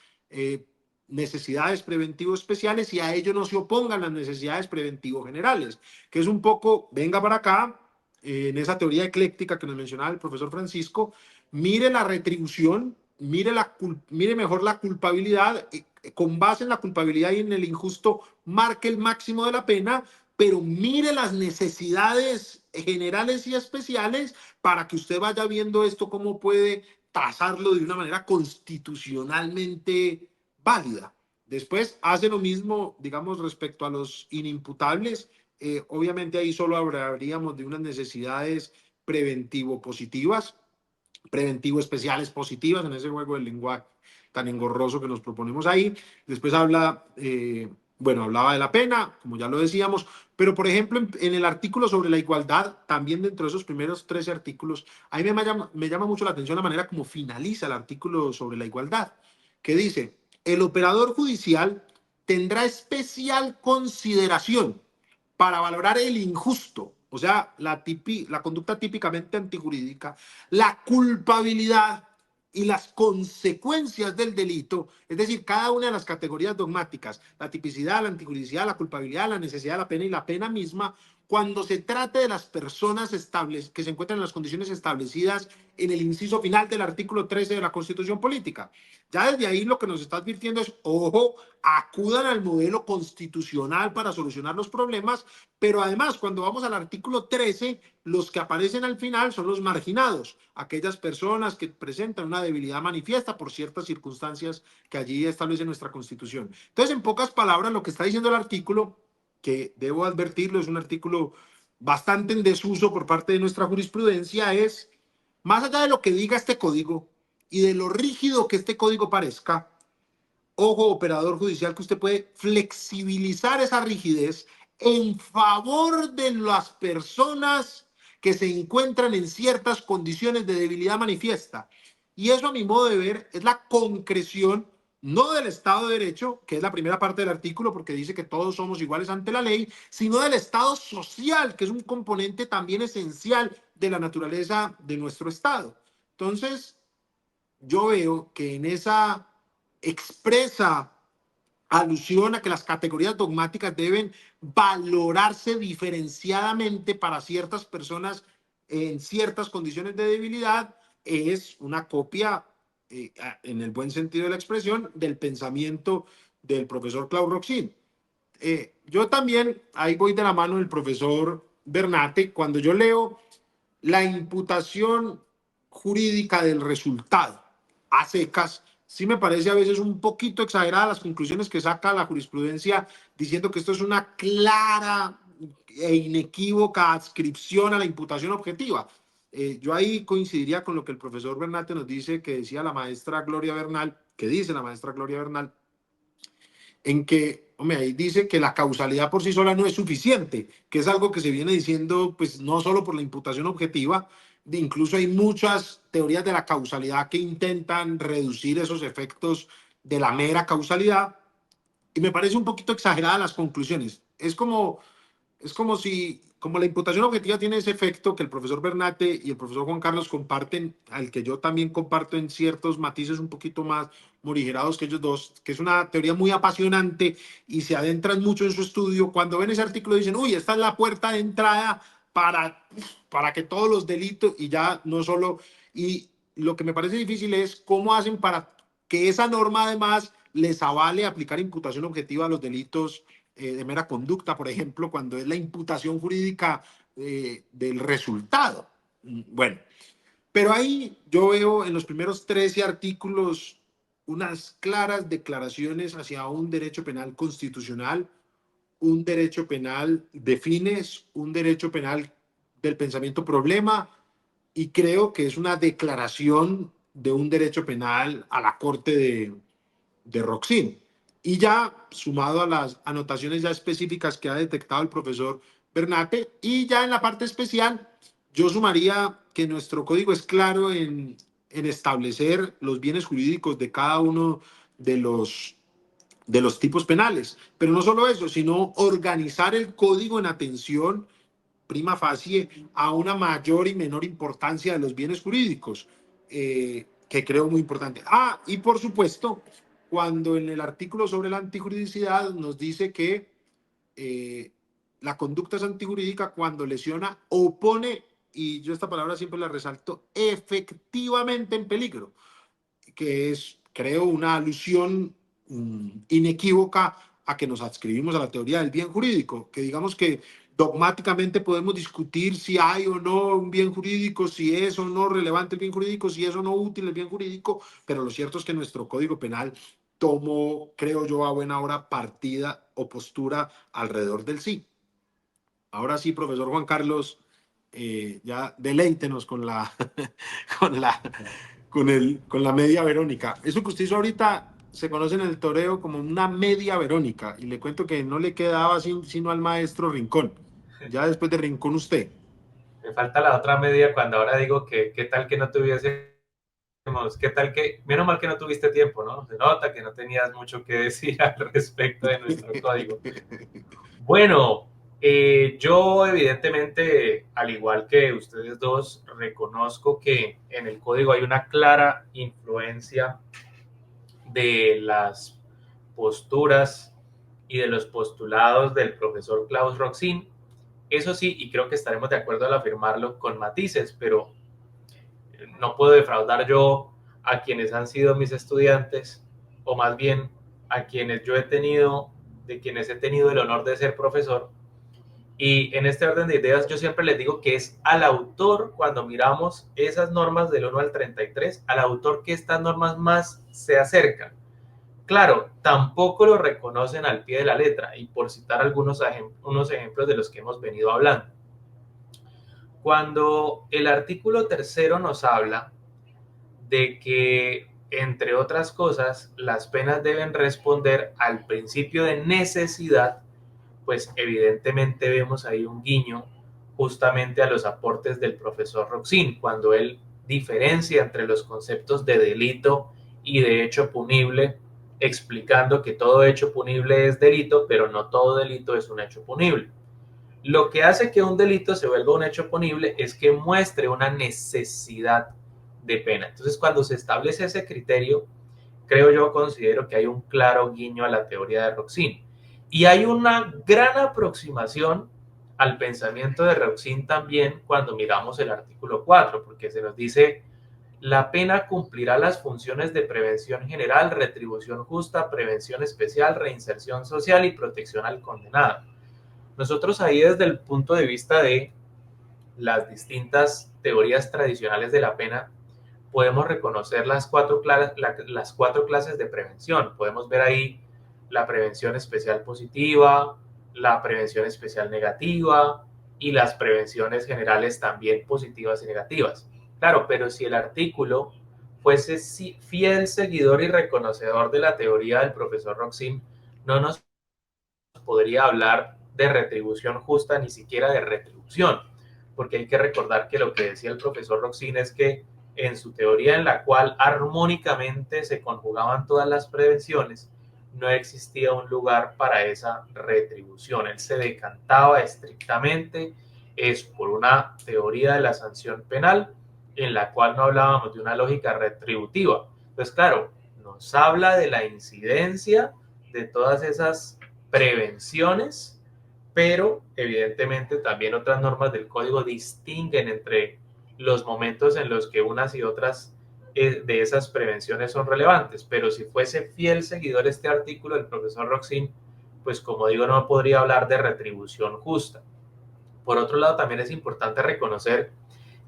necesidades preventivo especiales, y a ello no se opongan las necesidades preventivo generales, que es un poco, venga para acá, en esa teoría ecléctica que nos mencionaba el profesor Francisco, mire la retribución, mire mejor la culpabilidad, con base en la culpabilidad y en el injusto, marque el máximo de la pena, pero mire las necesidades generales y especiales para que usted vaya viendo esto, cómo puede trazarlo de una manera constitucionalmente válida. Después hace lo mismo, digamos, respecto a los inimputables. Obviamente ahí solo hablaríamos de unas necesidades preventivo positivas, preventivo especiales positivas, en ese juego del lenguaje tan engorroso que nos proponemos ahí. Después habla, bueno, hablaba de la pena, como ya lo decíamos, pero por ejemplo en el artículo sobre la igualdad, también dentro de esos primeros 13 artículos, a mí me llama mucho la atención la manera como finaliza el artículo sobre la igualdad, que dice, el operador judicial tendrá especial consideración para valorar el injusto, o sea, la conducta típicamente antijurídica, la culpabilidad y las consecuencias del delito, es decir, cada una de las categorías dogmáticas, la tipicidad, la antijuridicidad, la culpabilidad, la necesidad de la pena y la pena misma, cuando se trate de las personas que se encuentran en las condiciones establecidas en el inciso final del artículo 13 de la Constitución Política. Ya desde ahí lo que nos está advirtiendo es, ojo, acudan al modelo constitucional para solucionar los problemas, pero además cuando vamos al artículo 13, los que aparecen al final son los marginados, aquellas personas que presentan una debilidad manifiesta por ciertas circunstancias que allí establece nuestra Constitución. Entonces, en pocas palabras, lo que está diciendo el artículo, que debo advertirlo, es un artículo bastante en desuso por parte de nuestra jurisprudencia, es, más allá de lo que diga este código y de lo rígido que este código parezca, ojo, operador judicial, que usted puede flexibilizar esa rigidez en favor de las personas que se encuentran en ciertas condiciones de debilidad manifiesta. Y eso, a mi modo de ver, es la concreción no del Estado de Derecho, que es la primera parte del artículo, porque dice que todos somos iguales ante la ley, sino del Estado social, que es un componente también esencial de la naturaleza de nuestro Estado. Entonces, yo veo que en esa expresa alusión a que las categorías dogmáticas deben valorarse diferenciadamente para ciertas personas en ciertas condiciones de debilidad, es una copia, en el buen sentido de la expresión, del pensamiento del profesor Claude Roxin. Yo también, ahí voy de la mano del profesor Bernate, cuando yo leo la imputación jurídica del resultado a secas, sí me parece a veces un poquito exagerada las conclusiones que saca la jurisprudencia diciendo que esto es una clara e inequívoca adscripción a la imputación objetiva. Yo ahí coincidiría con lo que el profesor Bernate nos dice, que decía la maestra Gloria Bernal, que dice la maestra Gloria Bernal, en que, hombre, ahí dice que la causalidad por sí sola no es suficiente, que es algo que se viene diciendo, pues no solo por la imputación objetiva, incluso hay muchas teorías de la causalidad que intentan reducir esos efectos de la mera causalidad, y me parece un poquito exagerada las conclusiones. Es como si, como la imputación objetiva tiene ese efecto que el profesor Bernate y el profesor Juan Carlos comparten, al que yo también comparto en ciertos matices un poquito más morigerados que ellos dos, que es una teoría muy apasionante y se adentran mucho en su estudio. Cuando ven ese artículo dicen, uy, esta es la puerta de entrada para que todos los delitos, y ya no solo, y lo que me parece difícil es cómo hacen para que esa norma además les avale aplicar imputación objetiva a los delitos de mera conducta, por ejemplo, cuando es la imputación jurídica del resultado. Bueno, pero ahí yo veo en los primeros 13 artículos unas claras declaraciones hacia un derecho penal constitucional, un derecho penal de fines, un derecho penal del pensamiento problema, y creo que es una declaración de un derecho penal a la corte de Roxin. Y ya sumado a las anotaciones ya específicas que ha detectado el profesor Bernate, y ya en la parte especial, yo sumaría que nuestro código es claro en establecer los bienes jurídicos de cada uno de los tipos penales. Pero no solo eso, sino organizar el código en atención prima facie a una mayor y menor importancia de los bienes jurídicos, que creo muy importante. Ah, y por supuesto, cuando en el artículo sobre la antijuridicidad nos dice que la conducta es antijurídica cuando lesiona o pone, y yo esta palabra siempre la resalto, efectivamente en peligro, que es, creo, una alusión inequívoca a que nos adscribimos a la teoría del bien jurídico, que digamos que dogmáticamente podemos discutir si hay o no un bien jurídico, si es o no relevante el bien jurídico, si es o no útil el bien jurídico, pero lo cierto es que nuestro Código Penal tomó, creo yo, a buena hora partida o postura alrededor del sí. Ahora sí, profesor Juan Carlos, ya deleítenos con la, con la, con la media Verónica. Eso que usted hizo ahorita se conoce en el toreo como una media Verónica, y le cuento que no le quedaba sino al maestro Rincón. Ya después de Rincón usted. Me falta la otra media cuando ahora digo que qué tal que no tuviésemos, qué tal que, menos mal que no tuviste tiempo, ¿no? Se nota que no tenías mucho que decir al respecto de nuestro código. Bueno, yo evidentemente, al igual que ustedes dos, reconozco que en el código hay una clara influencia de las posturas y de los postulados del profesor Klaus Roxin. Eso sí, y creo que estaremos de acuerdo al afirmarlo con matices, pero no puedo defraudar yo a quienes han sido mis estudiantes, o más bien a quienes yo he tenido, de quienes he tenido el honor de ser profesor. Y en este orden de ideas yo siempre les digo que es al autor, cuando miramos esas normas del 1 al 33, al autor que estas normas más se acercan. Claro, tampoco lo reconocen al pie de la letra, y por citar unos ejemplos de los que hemos venido hablando. Cuando el artículo 3 nos habla de que, entre otras cosas, las penas deben responder al principio de necesidad, pues evidentemente vemos ahí un guiño justamente a los aportes del profesor Roxin, cuando él diferencia entre los conceptos de delito y de hecho punible, explicando que todo hecho punible es delito, pero no todo delito es un hecho punible. Lo que hace que un delito se vuelva un hecho punible es que muestre una necesidad de pena. Entonces, cuando se establece ese criterio, considero que hay un claro guiño a la teoría de Roxin. Y hay una gran aproximación al pensamiento de Roxin también cuando miramos el artículo 4, porque se nos dice: la pena cumplirá las funciones de prevención general, retribución justa, prevención especial, reinserción social y protección al condenado. Nosotros ahí, desde el punto de vista de las distintas teorías tradicionales de la pena, podemos reconocer las cuatro clases de prevención. Podemos ver ahí la prevención especial positiva, la prevención especial negativa y las prevenciones generales también positivas y negativas. Claro, pero si el artículo fuese fiel seguidor y reconocedor de la teoría del profesor Roxin, no nos podría hablar de retribución justa, ni siquiera de retribución, porque hay que recordar que lo que decía el profesor Roxin es que en su teoría, en la cual armónicamente se conjugaban todas las prevenciones, no existía un lugar para esa retribución. Él se decantaba estrictamente es por una teoría de la sanción penal en la cual no hablábamos de una lógica retributiva. Pues claro, nos habla de la incidencia de todas esas prevenciones, pero evidentemente también otras normas del código distinguen entre los momentos en los que unas y otras de esas prevenciones son relevantes. Pero si fuese fiel seguidor este artículo del profesor Roxin, pues como digo, no podría hablar de retribución justa. Por otro lado, también es importante reconocer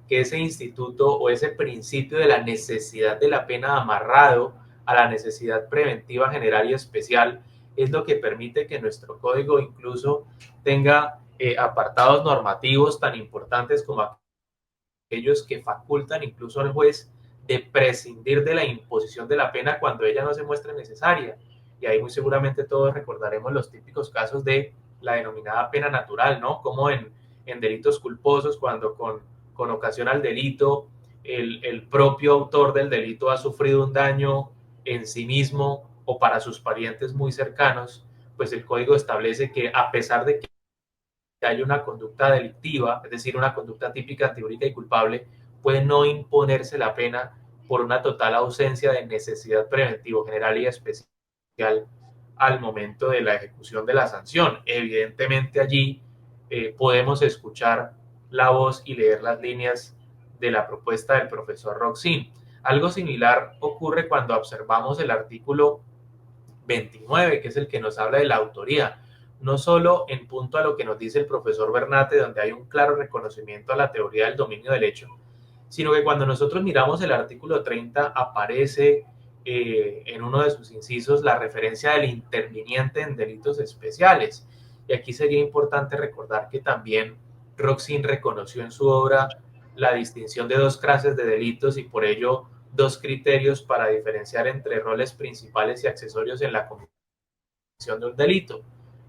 que ese instituto o ese principio de la necesidad de la pena amarrado a la necesidad preventiva general y especial es lo que permite que nuestro código incluso tenga apartados normativos tan importantes como aquellos que facultan incluso al juez de prescindir de la imposición de la pena cuando ella no se muestre necesaria. Y ahí muy seguramente todos recordaremos los típicos casos de la denominada pena natural, ¿no? Como en delitos culposos, cuando con ocasión al delito, el propio autor del delito ha sufrido un daño en sí mismo o para sus parientes muy cercanos, pues el código establece que a pesar de que haya una conducta delictiva, es decir, una conducta típica, antijurídica y culpable, puede no imponerse la pena por una total ausencia de necesidad preventiva general y especial al momento de la ejecución de la sanción. Evidentemente allí podemos escuchar la voz y leer las líneas de la propuesta del profesor Roxin. Algo similar ocurre cuando observamos el artículo 29, que es el que nos habla de la autoría, no solo en punto a lo que nos dice el profesor Bernate, donde hay un claro reconocimiento a la teoría del dominio del hecho, sino que cuando nosotros miramos el artículo 30 aparece en uno de sus incisos la referencia del interviniente en delitos especiales. Y aquí sería importante recordar que también Roxin reconoció en su obra la distinción de dos clases de delitos y por ello dos criterios para diferenciar entre roles principales y accesorios en la comisión de un delito.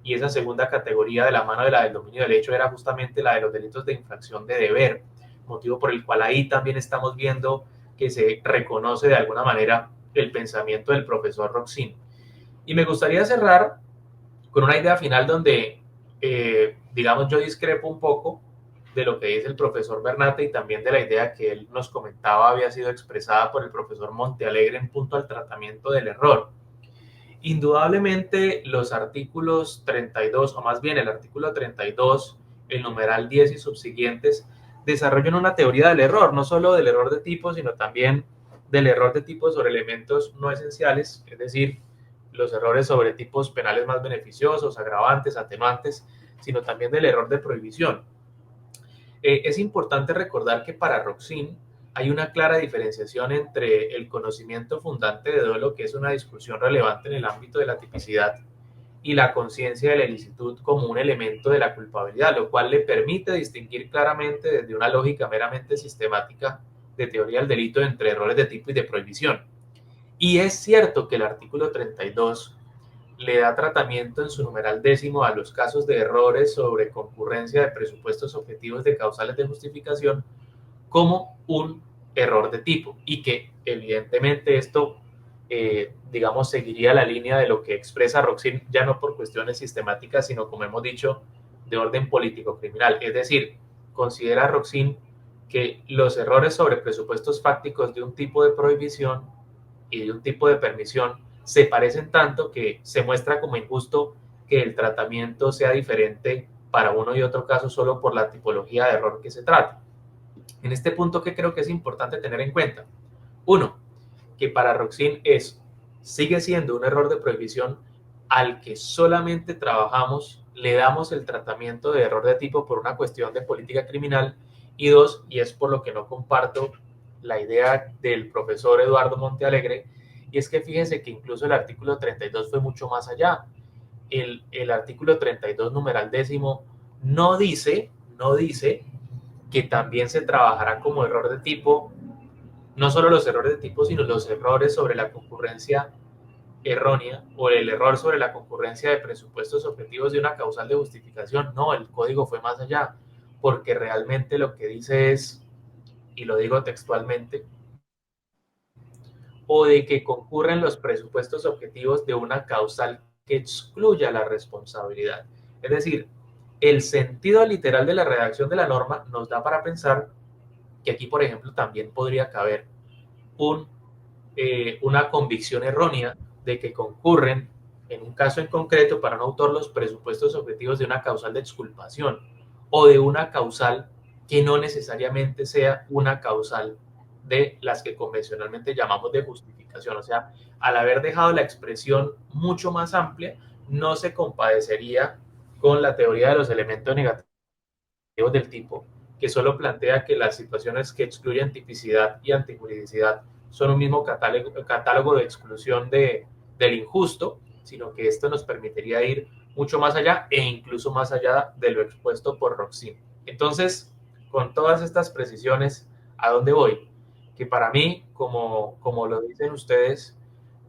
Y esa segunda categoría, de la mano de la del dominio del hecho, era justamente la de los delitos de infracción de deber, motivo por el cual ahí también estamos viendo que se reconoce de alguna manera el pensamiento del profesor Roxin. Y me gustaría cerrar con una idea final donde, digamos, yo discrepo un poco de lo que dice el profesor Bernate y también de la idea que él nos comentaba había sido expresada por el profesor Montealegre en punto al tratamiento del error. Indudablemente los artículos 32, o más bien el artículo 32, el numeral 10 y subsiguientes, desarrollan una teoría del error, no solo del error de tipo, sino también del error de tipo sobre elementos no esenciales, es decir, los errores sobre tipos penales más beneficiosos, agravantes, atenuantes, sino también del error de prohibición. Es importante recordar que para Roxin hay una clara diferenciación entre el conocimiento fundante de dolo, que es una discusión relevante en el ámbito de la tipicidad, y la conciencia de la ilicitud como un elemento de la culpabilidad, lo cual le permite distinguir claramente desde una lógica meramente sistemática de teoría del delito entre errores de tipo y de prohibición. Y es cierto que el artículo 32 le da tratamiento en su numeral 10 a los casos de errores sobre concurrencia de presupuestos objetivos de causales de justificación como un error de tipo, y que evidentemente esto, digamos, seguiría la línea de lo que expresa Roxin, ya no por cuestiones sistemáticas, sino, como hemos dicho, de orden político-criminal. Es decir, considera Roxin que los errores sobre presupuestos fácticos de un tipo de prohibición y de un tipo de permisión se parecen tanto que se muestra como injusto que el tratamiento sea diferente para uno y otro caso solo por la tipología de error que se trata. En este punto, ¿qué creo que es importante tener en cuenta? Uno, que para Roxin sigue siendo un error de prohibición al que solamente trabajamos, le damos el tratamiento de error de tipo por una cuestión de política criminal. Y dos, y es por lo que no comparto la idea del profesor Eduardo Montealegre, y es que fíjense que incluso el artículo 32 fue mucho más allá. El artículo 32, numeral décimo, no dice que también se trabajará como error de tipo, no solo los errores de tipo, sino los errores sobre la concurrencia errónea o el error sobre la concurrencia de presupuestos objetivos de una causal de justificación. No, el código fue más allá, porque realmente lo que dice es, y lo digo textualmente, o de que concurren los presupuestos objetivos de una causal que excluya la responsabilidad. Es decir, el sentido literal de la redacción de la norma nos da para pensar que aquí, por ejemplo, también podría caber una convicción errónea de que concurren, en un caso en concreto, para un autor los presupuestos objetivos de una causal de exculpación o de una causal que no necesariamente sea una causal de las que convencionalmente llamamos de justificación. O sea, al haber dejado la expresión mucho más amplia, no se compadecería con la teoría de los elementos negativos del tipo, que solo plantea que las situaciones que excluyen tipicidad y antijuridicidad son un mismo catálogo de exclusión del injusto, sino que esto nos permitiría ir mucho más allá e incluso más allá de lo expuesto por Roxin. Entonces, con todas estas precisiones, ¿a dónde voy? Que para mí, como lo dicen ustedes,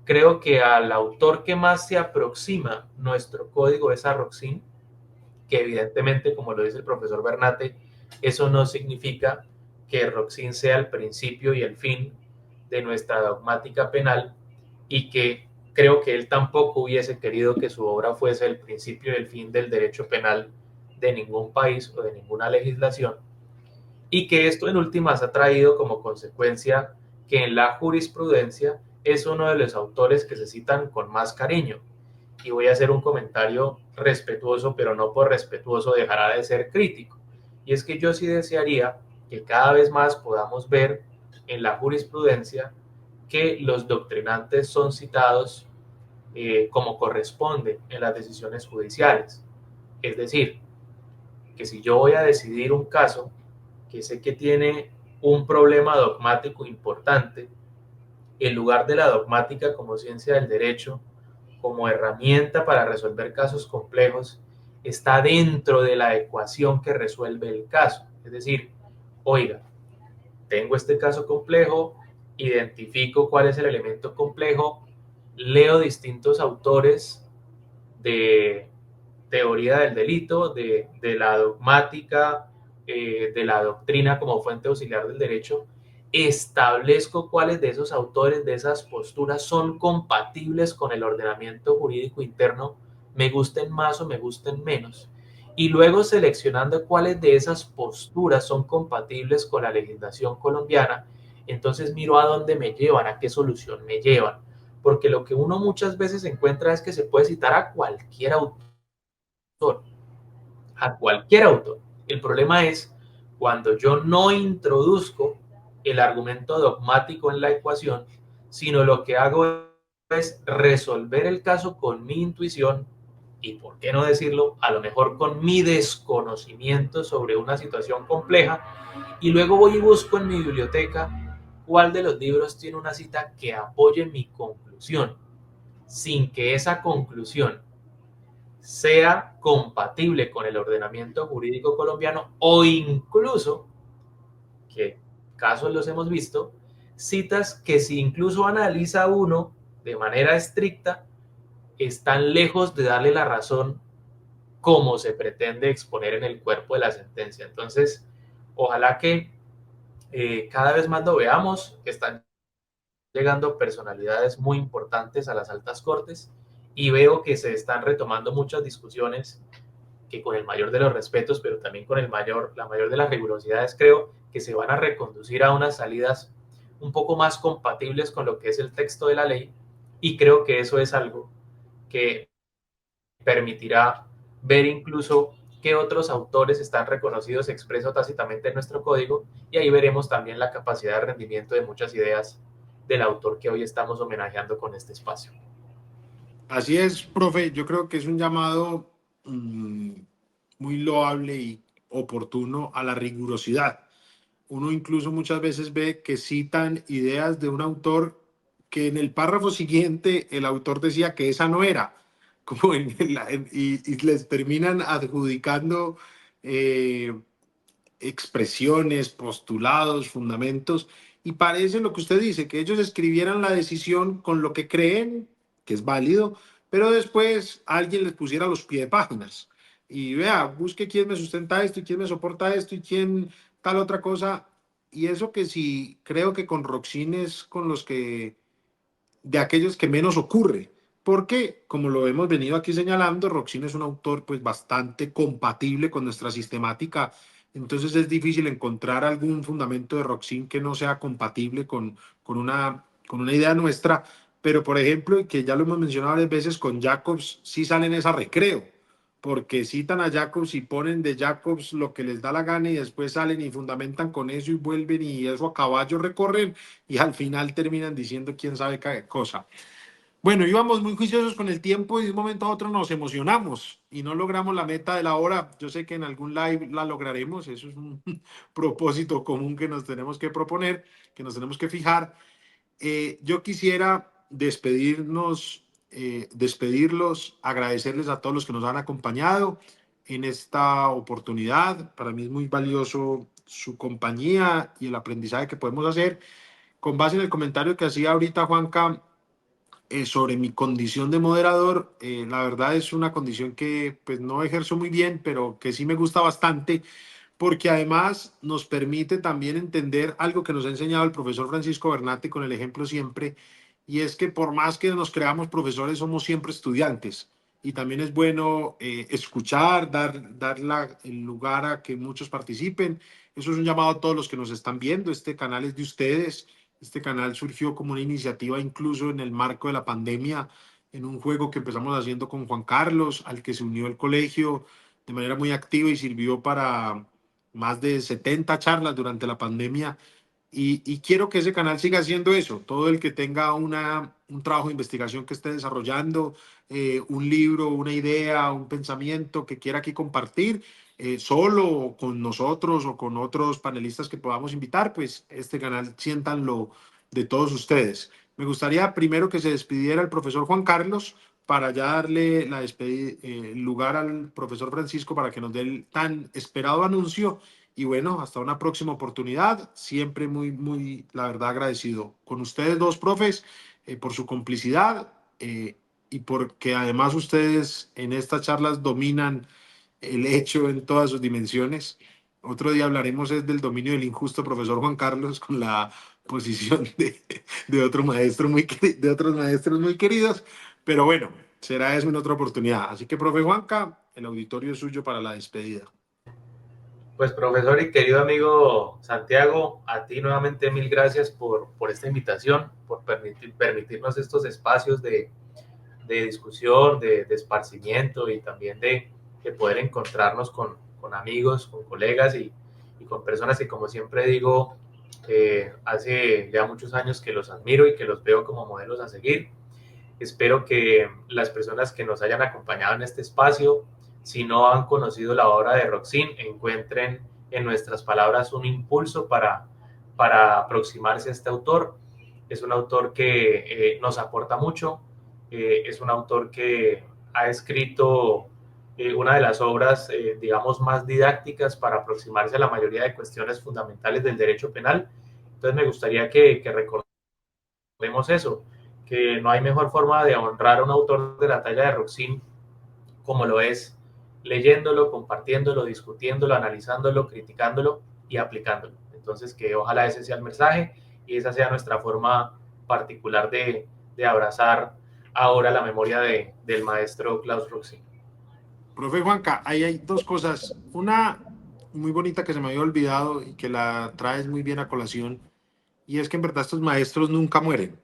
creo que al autor que más se aproxima nuestro código es a Roxin, que evidentemente, como lo dice el profesor Bernate, eso no significa que Roxin sea el principio y el fin de nuestra dogmática penal, y que creo que él tampoco hubiese querido que su obra fuese el principio y el fin del derecho penal de ningún país o de ninguna legislación, y que esto en últimas ha traído como consecuencia que en la jurisprudencia es uno de los autores que se citan con más cariño. Y voy a hacer un comentario respetuoso, pero no por respetuoso dejará de ser crítico. Y es que yo sí desearía que cada vez más podamos ver en la jurisprudencia que los doctrinantes son citados como corresponde en las decisiones judiciales. Es decir, que si yo voy a decidir un caso que sé que tiene un problema dogmático importante, en lugar de la dogmática como ciencia del derecho, como herramienta para resolver casos complejos, está dentro de la ecuación que resuelve el caso. Es decir, oiga, tengo este caso complejo, identifico cuál es el elemento complejo, leo distintos autores de teoría del delito, de la dogmática, de la doctrina como fuente auxiliar del derecho, establezco cuáles de esos autores, de esas posturas son compatibles con el ordenamiento jurídico interno, me gusten más o me gusten menos, y luego seleccionando cuáles de esas posturas son compatibles con la legislación colombiana, entonces miro a dónde me llevan, a qué solución me llevan, porque lo que uno muchas veces encuentra es que se puede citar a cualquier autor, a cualquier autor. El problema es cuando yo no introduzco el argumento dogmático en la ecuación, sino lo que hago es resolver el caso con mi intuición y, por qué no decirlo, a lo mejor con mi desconocimiento sobre una situación compleja, y luego voy y busco en mi biblioteca cuál de los libros tiene una cita que apoye mi conclusión, sin que esa conclusión sea compatible con el ordenamiento jurídico colombiano, o incluso, que casos los hemos visto, citas que si incluso analiza uno de manera estricta, están lejos de darle la razón como se pretende exponer en el cuerpo de la sentencia. Entonces, ojalá que cada vez más lo veamos. Están llegando personalidades muy importantes a las altas cortes, y veo que se están retomando muchas discusiones que, con el mayor de los respetos, pero también con la mayor de las rigurosidades, creo que se van a reconducir a unas salidas un poco más compatibles con lo que es el texto de la ley, y creo que eso es algo que permitirá ver incluso qué otros autores están reconocidos expreso tácitamente en nuestro código, y ahí veremos también la capacidad de rendimiento de muchas ideas del autor que hoy estamos homenajeando con este espacio. Así es, profe, yo creo que es un llamado muy loable y oportuno a la rigurosidad. Uno incluso muchas veces ve que citan ideas de un autor que en el párrafo siguiente el autor decía que esa no era, como y les terminan adjudicando eh, expresiones, postulados, fundamentos, y parece lo que usted dice, que ellos escribieran la decisión con lo que creen, que es válido, pero después alguien les pusiera los pies de páginas. Y vea, busque quién me sustenta esto y quién me soporta esto y quién tal otra cosa. Y eso que sí, creo que con Roxin es con los que, de aquellos que menos ocurre. Porque, como lo hemos venido aquí señalando, Roxin es un autor pues bastante compatible con nuestra sistemática, entonces es difícil encontrar algún fundamento de Roxin que no sea compatible con una idea nuestra, pero por ejemplo, y que ya lo hemos mencionado varias veces, con Jacobs sí salen esa recreo, porque citan a Jacobs y ponen de Jacobs lo que les da la gana y después salen y fundamentan con eso y vuelven y eso a caballo recorren y al final terminan diciendo quién sabe qué cosa. Bueno, íbamos muy juiciosos con el tiempo y de un momento a otro nos emocionamos y no logramos la meta de la hora. Yo sé que en algún live la lograremos, eso es un propósito común que nos tenemos que proponer, que nos tenemos que fijar. Yo quisiera despedirlos, agradecerles a todos los que nos han acompañado en esta oportunidad. Para mí es muy valioso su compañía y el aprendizaje que podemos hacer. Con base en el comentario que hacía ahorita Juanca, sobre mi condición de moderador, la verdad es una condición que pues no ejerzo muy bien, pero que sí me gusta bastante, porque además nos permite también entender algo que nos ha enseñado el profesor Francisco Bernate con el ejemplo siempre, y es que por más que nos creamos profesores, somos siempre estudiantes. Y también es bueno escuchar, el lugar a que muchos participen. Eso es un llamado a todos los que nos están viendo. Este canal es de ustedes. Este canal surgió como una iniciativa incluso en el marco de la pandemia, en un juego que empezamos haciendo con Juan Carlos, al que se unió el colegio de manera muy activa y sirvió para más de 70 charlas durante la pandemia. Y quiero que ese canal siga haciendo eso. Todo el que tenga un trabajo de investigación que esté desarrollando, un libro, una idea, un pensamiento que quiera aquí compartir, solo o con nosotros o con otros panelistas que podamos invitar, pues este canal siéntanlo de todos ustedes. Me gustaría primero que se despidiera el profesor Juan Carlos para ya darle el lugar al profesor Francisco para que nos dé el tan esperado anuncio. Y bueno, hasta una próxima oportunidad. Siempre la verdad, agradecido con ustedes dos, profes, por su complicidad y porque además ustedes en estas charlas dominan el hecho en todas sus dimensiones. Otro día hablaremos es del dominio del injusto, profesor Juan Carlos, con la posición de otro maestro de otros maestros muy queridos. Pero bueno, será eso en otra oportunidad. Así que, profe Juanca, el auditorio es suyo para la despedida. Pues profesor y querido amigo Santiago, a ti nuevamente mil gracias por esta invitación, por permitirnos estos espacios de discusión, de esparcimiento y también de poder encontrarnos con amigos, con colegas y con personas que, como siempre digo, hace ya muchos años que los admiro y que los veo como modelos a seguir. Espero que las personas que nos hayan acompañado en este espacio, si no han conocido la obra de Roxin, encuentren en nuestras palabras un impulso para aproximarse a este autor. Es un autor que nos aporta mucho, es un autor que ha escrito una de las obras, digamos, más didácticas para aproximarse a la mayoría de cuestiones fundamentales del derecho penal. Entonces me gustaría que recordemos eso, que no hay mejor forma de honrar a un autor de la talla de Roxin como lo es leyéndolo, compartiéndolo, discutiéndolo, analizándolo, criticándolo y aplicándolo. Entonces, que ojalá ese sea el mensaje y esa sea nuestra forma particular de abrazar ahora la memoria del maestro Klaus Roxin. Profe Juanca, ahí hay dos cosas. Una muy bonita que se me había olvidado y que la traes muy bien a colación, y es que en verdad estos maestros nunca mueren.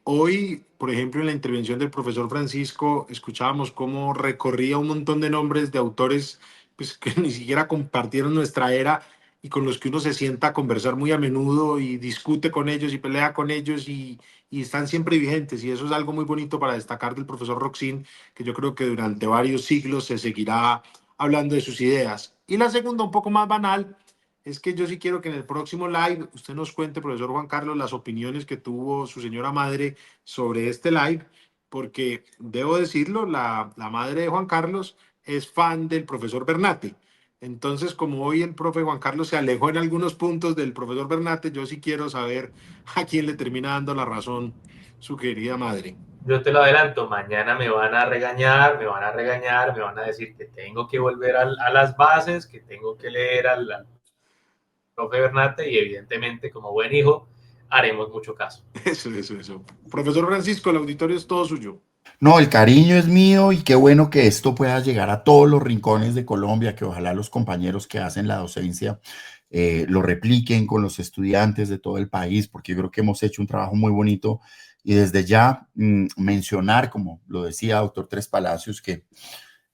Hoy, por ejemplo, en la intervención del profesor Francisco, escuchábamos cómo recorría un montón de nombres de autores pues, que ni siquiera compartieron nuestra era y con los que uno se sienta a conversar muy a menudo y discute con ellos y pelea con ellos y están siempre vigentes. Y eso es algo muy bonito para destacar del profesor Roxin, que yo creo que durante varios siglos se seguirá hablando de sus ideas. Y la segunda, un poco más banal, es que yo sí quiero que en el próximo live usted nos cuente, profesor Juan Carlos, las opiniones que tuvo su señora madre sobre este live, porque debo decirlo, la madre de Juan Carlos es fan del profesor Bernate. Entonces, como hoy el profe Juan Carlos se alejó en algunos puntos del profesor Bernate, yo sí quiero saber a quién le termina dando la razón su querida madre. Yo te lo adelanto, mañana me van a regañar, me van a regañar, me van a decir que tengo que volver a las bases, que tengo que leer al profe Bernate y evidentemente como buen hijo haremos mucho caso. Eso. Profesor Francisco, el auditorio es todo suyo. No, el cariño es mío y qué bueno que esto pueda llegar a todos los rincones de Colombia, que ojalá los compañeros que hacen la docencia lo repliquen con los estudiantes de todo el país, porque yo creo que hemos hecho un trabajo muy bonito y desde ya mencionar, como lo decía doctor Tres Palacios, que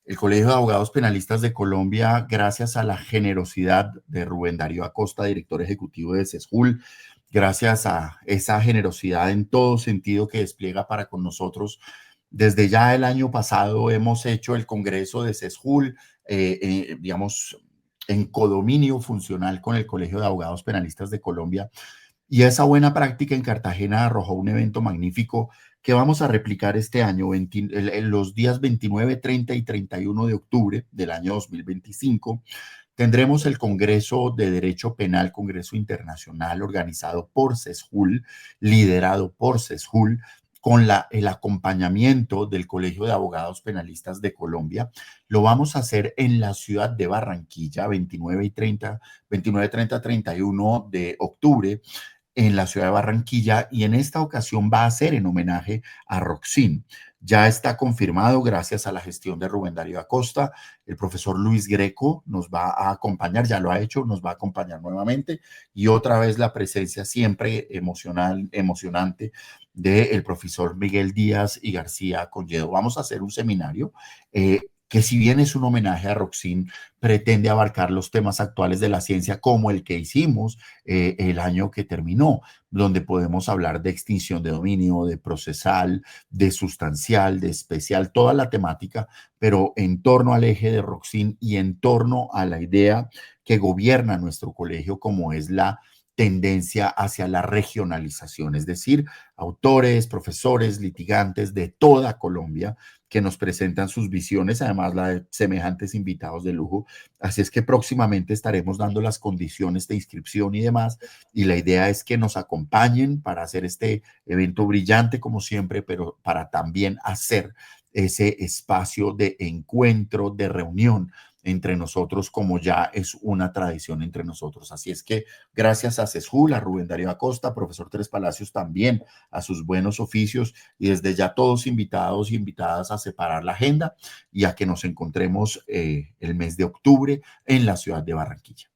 el Colegio de Abogados Penalistas de Colombia, gracias a la generosidad de Rubén Darío Acosta, director ejecutivo de CESJUL, gracias a esa generosidad en todo sentido que despliega para con nosotros, desde ya el año pasado hemos hecho el Congreso de CESJUL, digamos, en codominio funcional con el Colegio de Abogados Penalistas de Colombia. Y esa buena práctica en Cartagena arrojó un evento magnífico que vamos a replicar este año, en los días 29, 30 y 31 de octubre del año 2025. Tendremos el Congreso de Derecho Penal, Congreso Internacional, organizado por CESJUL, liderado por CESJUL, con el acompañamiento del Colegio de Abogados Penalistas de Colombia. Lo vamos a hacer en la ciudad de Barranquilla, 29, 30, 31 de octubre, en la ciudad de Barranquilla, y en esta ocasión va a ser en homenaje a Roxin. Ya está confirmado gracias a la gestión de Rubén Darío Acosta. El profesor Luis Greco nos va a acompañar, ya lo ha hecho, nos va a acompañar nuevamente, y otra vez la presencia siempre emocionante del profesor Miguel Díaz y García Conyedo. Vamos a hacer un seminario que, si bien es un homenaje a Roxin, pretende abarcar los temas actuales de la ciencia, como el que hicimos el año que terminó, donde podemos hablar de extinción de dominio, de procesal, de sustancial, de especial, toda la temática, pero en torno al eje de Roxin y en torno a la idea que gobierna nuestro colegio, como es la tendencia hacia la regionalización, es decir, autores, profesores, litigantes de toda Colombia que nos presentan sus visiones, además la de semejantes invitados de lujo. Así es que próximamente estaremos dando las condiciones de inscripción y demás, y la idea es que nos acompañen para hacer este evento brillante como siempre, pero para también hacer ese espacio de encuentro, de reunión entre nosotros, como ya es una tradición entre nosotros. Así es que gracias a CESJUL, a Rubén Darío Acosta, profesor Tres Palacios también, a sus buenos oficios, y desde ya todos invitados y invitadas a separar la agenda y a que nos encontremos el mes de octubre en la ciudad de Barranquilla.